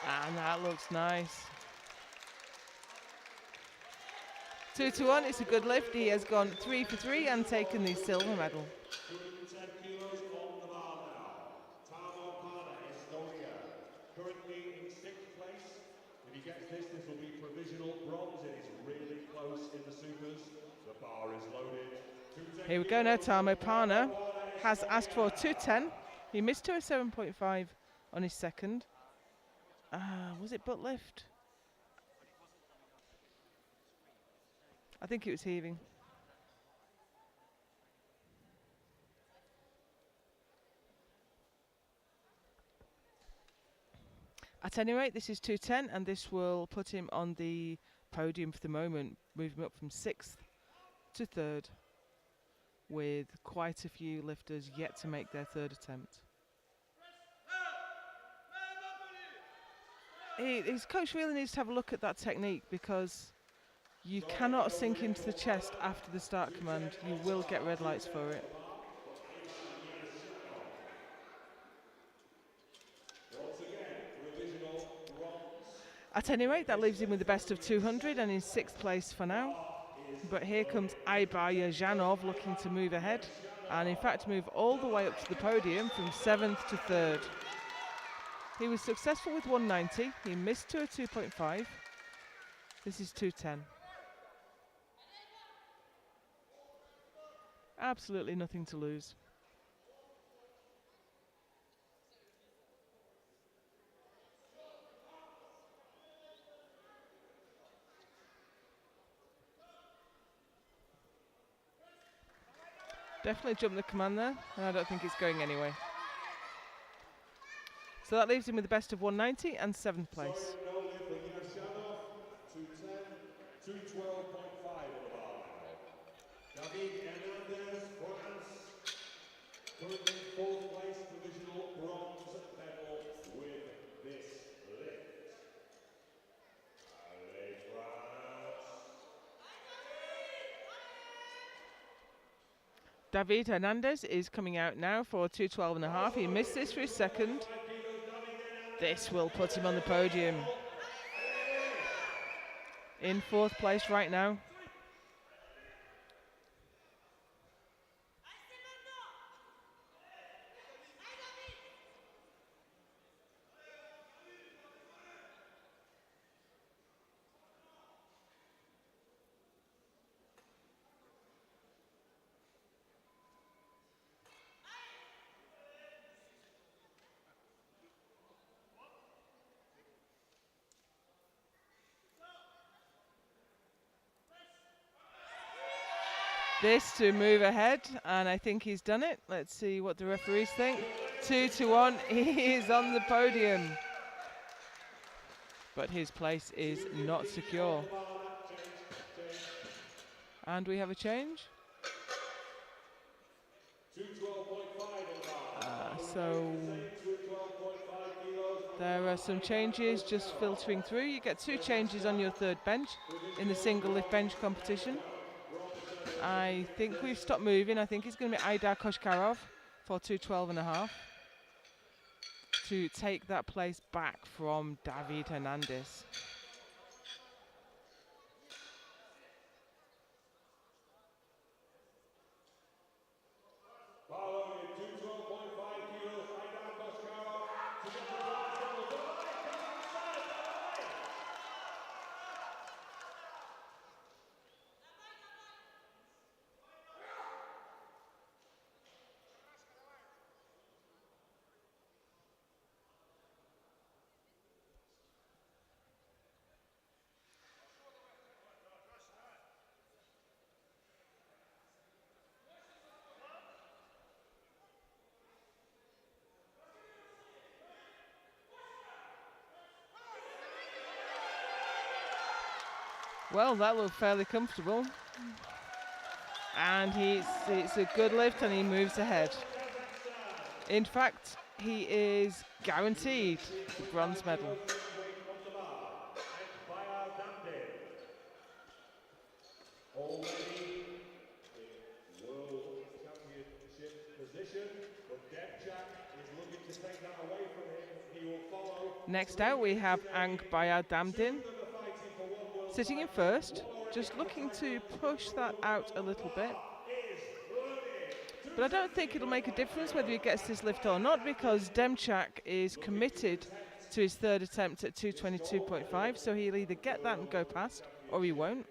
And that looks nice. 2-1, it's a good lift. He has gone 3 for 3 and taken the silver medal. 210 kilos on the bar now. Tarmo Parna, Estonia, currently in 6th place. If he gets this, this will be provisional bronze. It is really close in the supers. The bar is loaded. Here we go now. Tarmo Parna has asked for 210. He missed to a 7.5 on his second. Was it butt lift? I think it was heaving. At any rate, this is 210, and this will put him on the podium for the moment, moving up from 6th to 3rd, with quite a few lifters yet to make their 3rd attempt. His coach really needs to have a look at that technique, because you cannot sink into the chest after the start command. You will get red lights for it. At any rate, that leaves him with the best of 200 and in 6th place for now. But here comes Aibar Yazhanov looking to move ahead, and in fact move all the way up to the podium from 7th to 3rd. He was successful with 190. He missed to a 2.5. This is 210. Absolutely nothing to lose. Definitely jumped the command there, and I don't think it's going anyway. So that leaves him with the best of 190 and 7th place. 212.5 on the bar. David Hernandez, France, currently 4th place, provisional bronze medal with this lift. Allez, France. David Hernandez is coming out now for 212.5. He missed this for his second. This will put him on the podium. In 4th place right now. This to move ahead, and I think he's done it. Let's see what the referees think. 2-1, he is on the podium. But his place is not secure. And we have a change. So there are some changes just filtering through. You get 2 changes on your 3rd bench in the single lift bench competition. I think we've stopped moving. I think it's going to be Aidar Koshkarov for 212.5 to take that place back from David Hernandez. Well, that looked fairly comfortable. And it's a good lift and he moves ahead. In fact, he is guaranteed the bronze medal. Already in World Championship position, but Debchak is looking to take that away from him. He will follow Next out we have Ang Bayardamdin sitting in first, just looking to push that out a little bit. But I don't think it'll make a difference whether he gets this lift or not, because Demchak is committed to his third attempt at 222.5, so he'll either get that and go past, or he won't.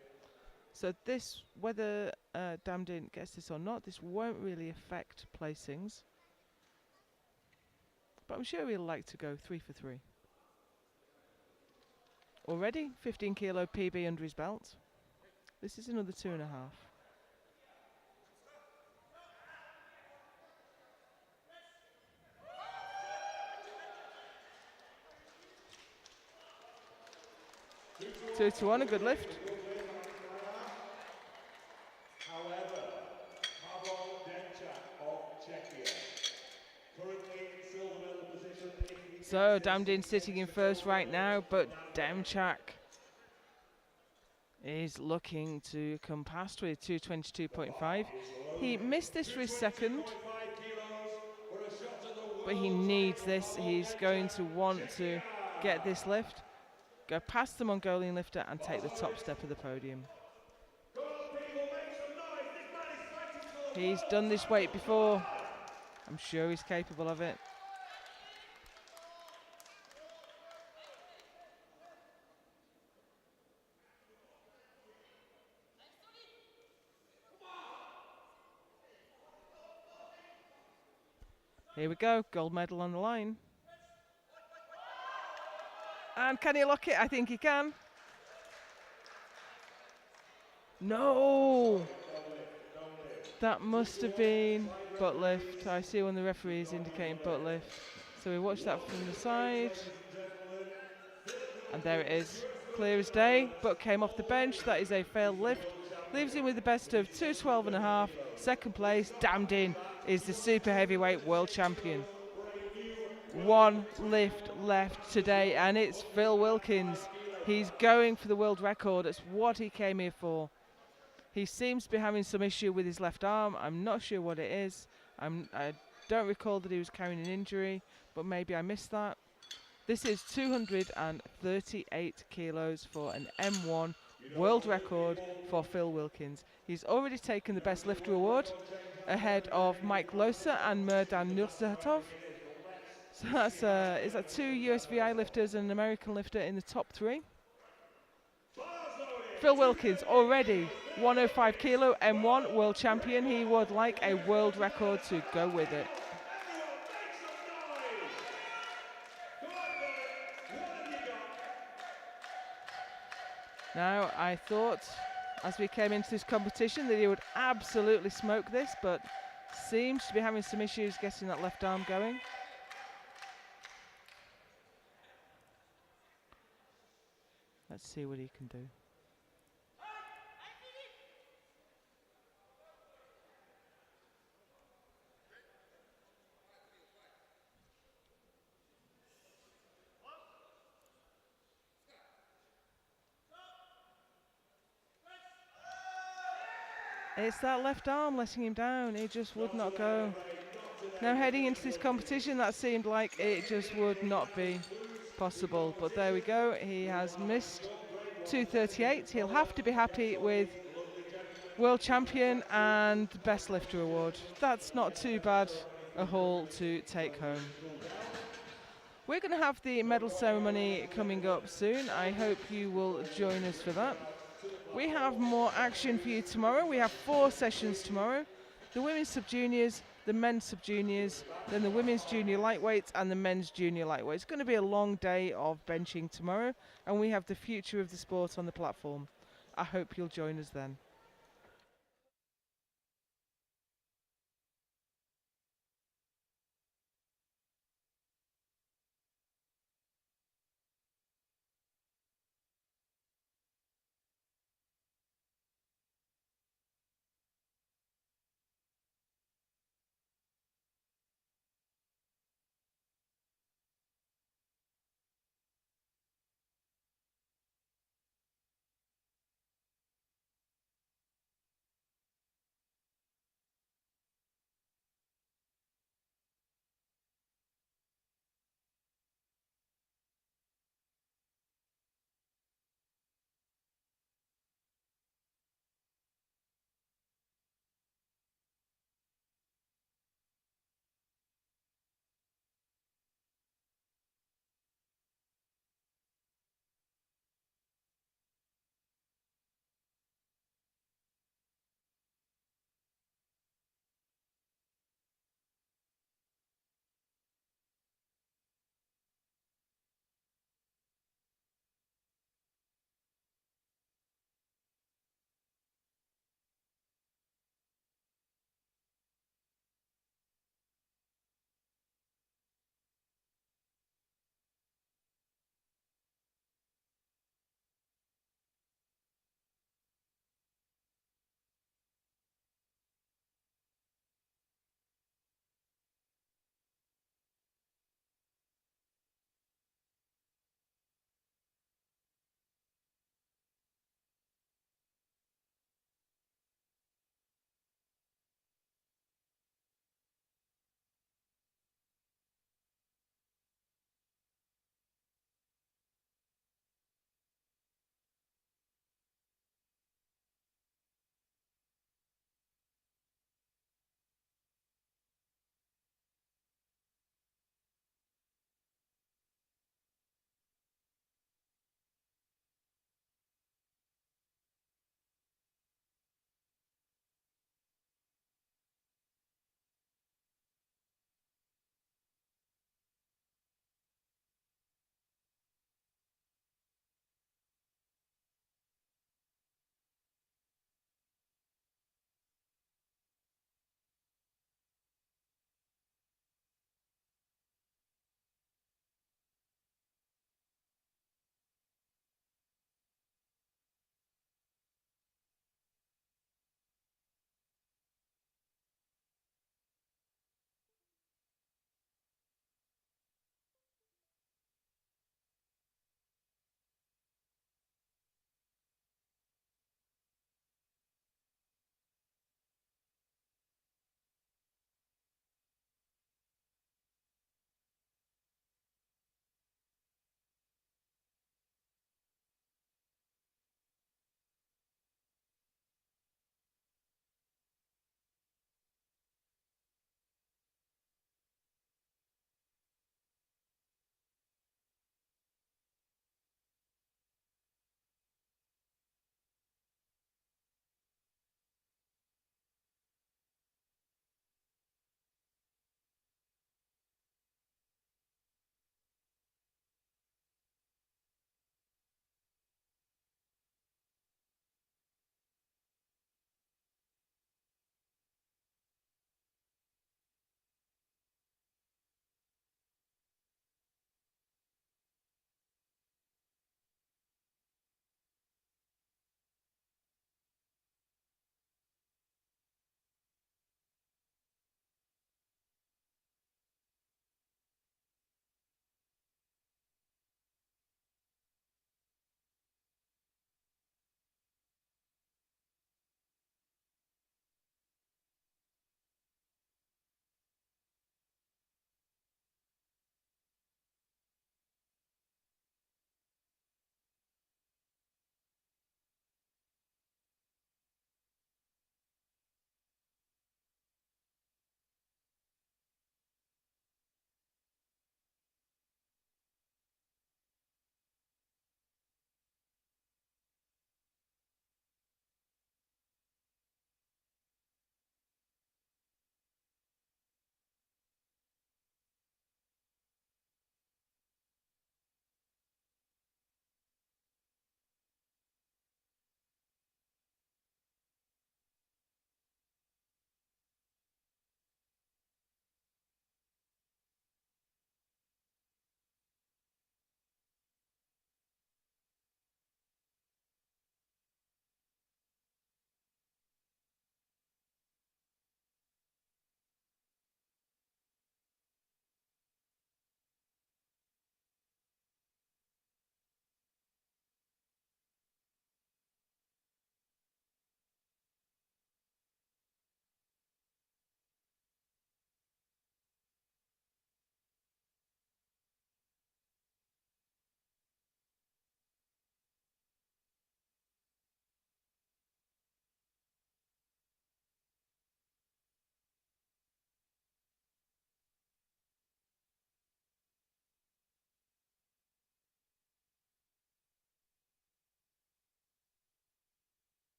So this, whether Damdin gets this or not, this won't really affect placings. But I'm sure he'll like to go 3 for 3. Already 15 kilo PB under his belt. This is another 2.5. Two to one, a good lift. However, Pavel Demchak of Czechia, currently in silver medal position. So Damdin sitting in first right now, but Demchak is looking to come past with 222.5. He missed this for his second, but he needs this. He's going to want to get this lift, go past the Mongolian lifter and take the top step of the podium. He's done this weight before. I'm sure he's capable of it. Here we go, gold medal on the line. And can he lock it? I think he can. No! That must have been butt lift. I see when the referee is indicating butt lift. So we watch that from the side. And there it is. Clear as day, but came off the bench. That is a failed lift. Leaves him with the best of 212.5. Second place, Damdin is the super heavyweight world champion. One lift left today, and it's Phil Wilkins. He's going for the world record. It's what he came here for. He seems to be having some issue with his left arm. I'm not sure what it is. I don't recall that he was carrying an injury, but maybe I missed that. This is 238 kilos for an M1 world record for Phil Wilkins. He's already taken the best lifter award ahead of Mike Losa and Merdan Nurzatov. So that's is that 2 USVI lifters and an American lifter in the top 3. Phil Wilkins already 105 kilo M1 world champion. He would like a world record to go with it. Now, I thought as we came into this competition that he would absolutely smoke this, but seems to be having some issues getting that left arm going. Let's see what he can do. It's that left arm letting him down. It just would not go. Now heading into this competition, that seemed like it just would not be possible. But there we go. He has missed 238. He'll have to be happy with world champion and best lifter award. That's not too bad a haul to take home. We're going to have the medal ceremony coming up soon. I hope you will join us for that. We have more action for you tomorrow. We have 4 sessions tomorrow. The women's sub-juniors, the men's sub-juniors, then the women's junior lightweights and the men's junior lightweights. It's going to be a long day of benching tomorrow, and we have the future of the sport on the platform. I hope you'll join us then.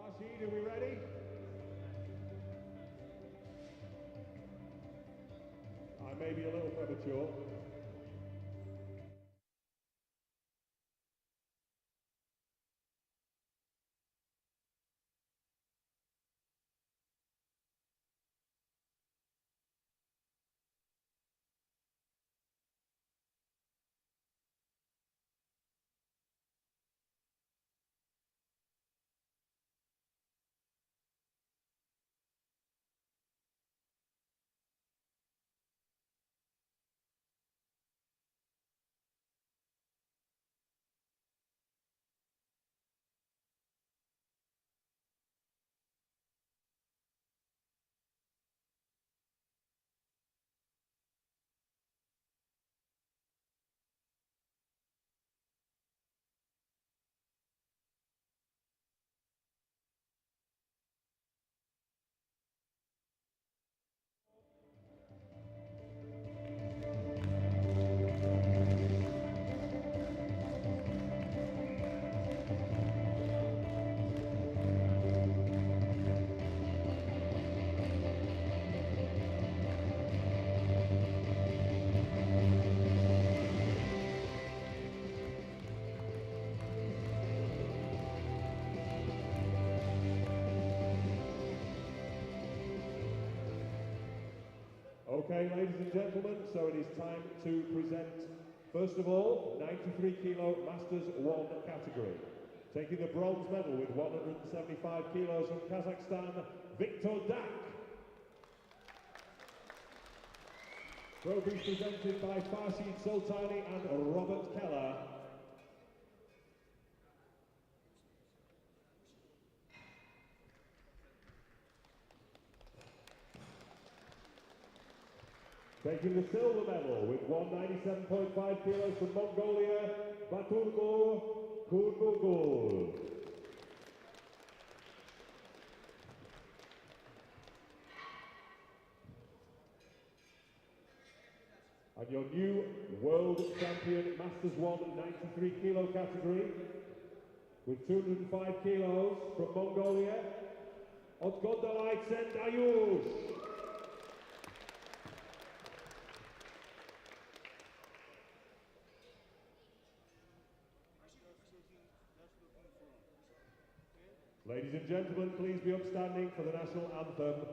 Farshid, are we ready? I may be a little premature. Okay, ladies and gentlemen, so it is time to present, first of all, 93 kilo Masters 1 category. Taking the bronze medal with 175 kilos from Kazakhstan, Viktor Dak. Trophies presented by Farshid Sultani and Robert Keller. Taking the silver medal with 197.5 kilos from Mongolia, Baturgo Kurmugul. And your new world champion, Masters 1 93 kilo category, with 205 kilos from Mongolia, Odgodalai Sendayush. Ladies and gentlemen, please be upstanding for the national anthem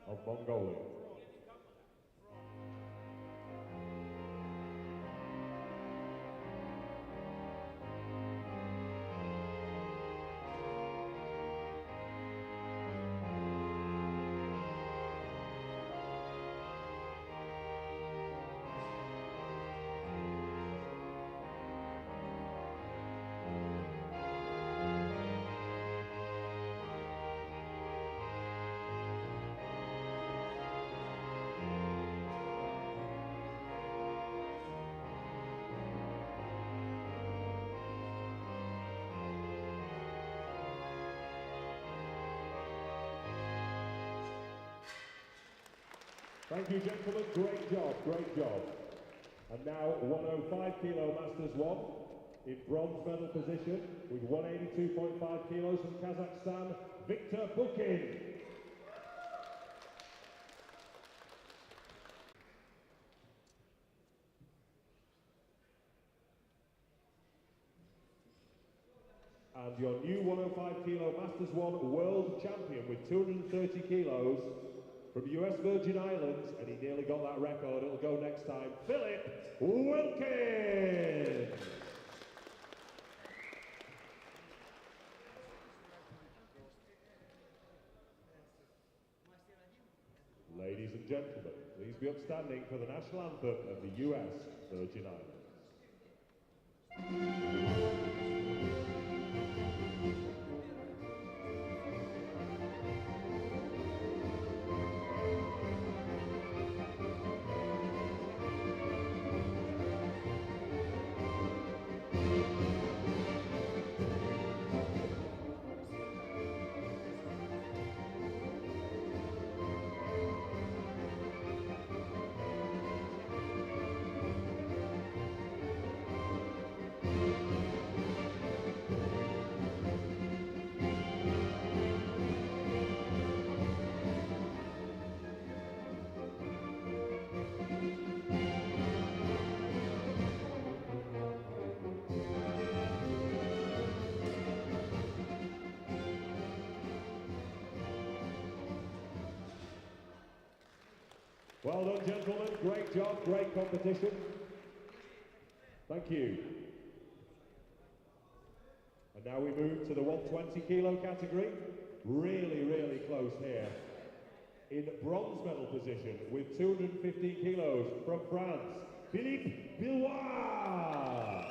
of Mongolia. Thank you, gentlemen. Great job, great job. And now 105 kilo Masters 1 in bronze medal position with 182.5 kilos from Kazakhstan, Viktor Bukin. And your new 105 kilo Masters 1 world champion with 230 kilos from US Virgin Islands, and he nearly got that record, it'll go next time, Philip Wilkins! Ladies and gentlemen, please be upstanding for the national anthem of the US Virgin Islands. Well done, gentlemen. Great job, great competition. Thank you. And now we move to the 120 kilo category. Really, really close here. In bronze medal position with 215 kilos from France, Philippe Billois.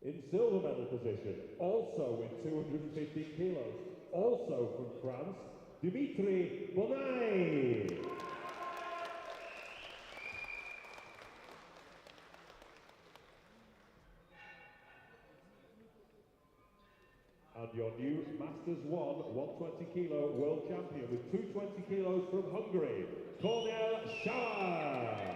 In silver medal position, also with 215 kilos, also from France, Dimitri Bonay. And your new Masters 120 kilo world champion with 220 kilos from Hungary, Cornel Schauer.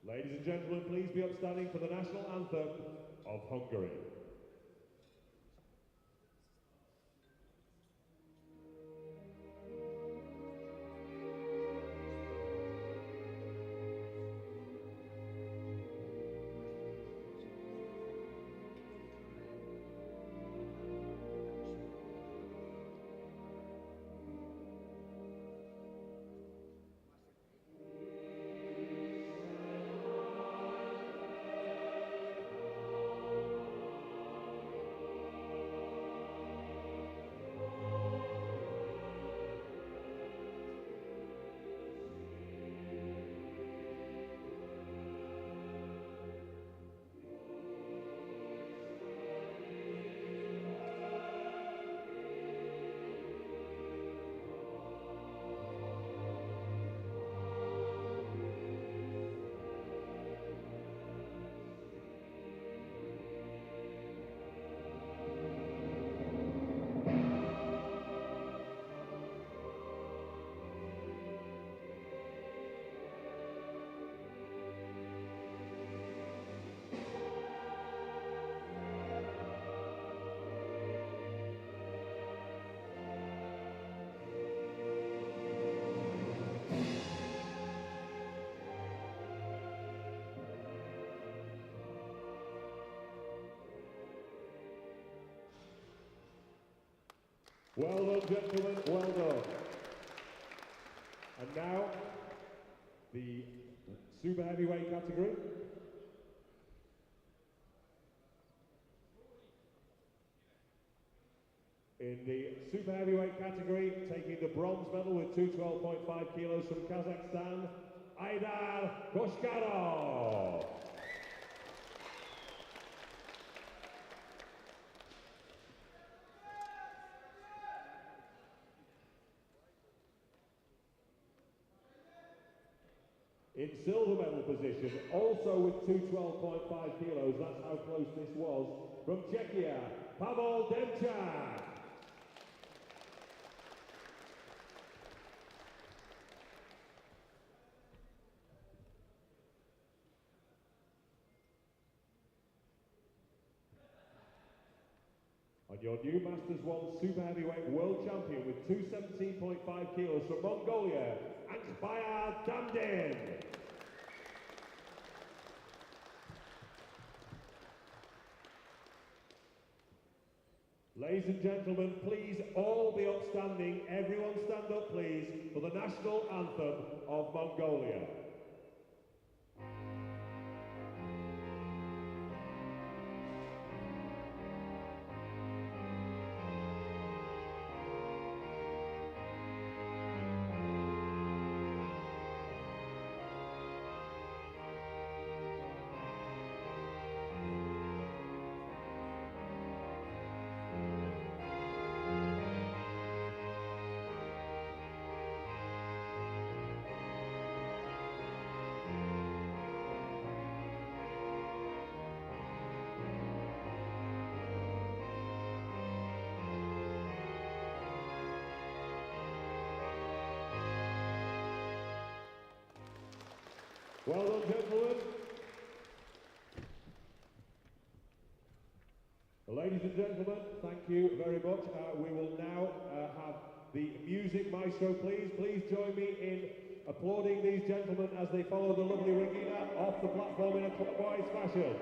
Ladies and gentlemen, please be upstanding for the national anthem of Hungary. Well done, gentlemen, well done. And now, the super heavyweight category. In the super heavyweight category, taking the bronze medal with 212.5 kilos from Kazakhstan, Aidar Koshkarov. In silver medal position, also with 212.5 kilos, that's how close this was, from Czechia, Pavel Demchak. And your new Masters 1 Super Heavyweight World Champion with 217.5 kilos from Mongolia, Ankbayar Damdin. Ladies and gentlemen, please all be upstanding. Everyone stand up, please, for the national anthem of Mongolia. Well done, gentlemen. Ladies and gentlemen, thank you very much. We will now have the music maestro, please. Please join me in applauding these gentlemen as they follow the lovely Regina off the platform in a clockwise fashion.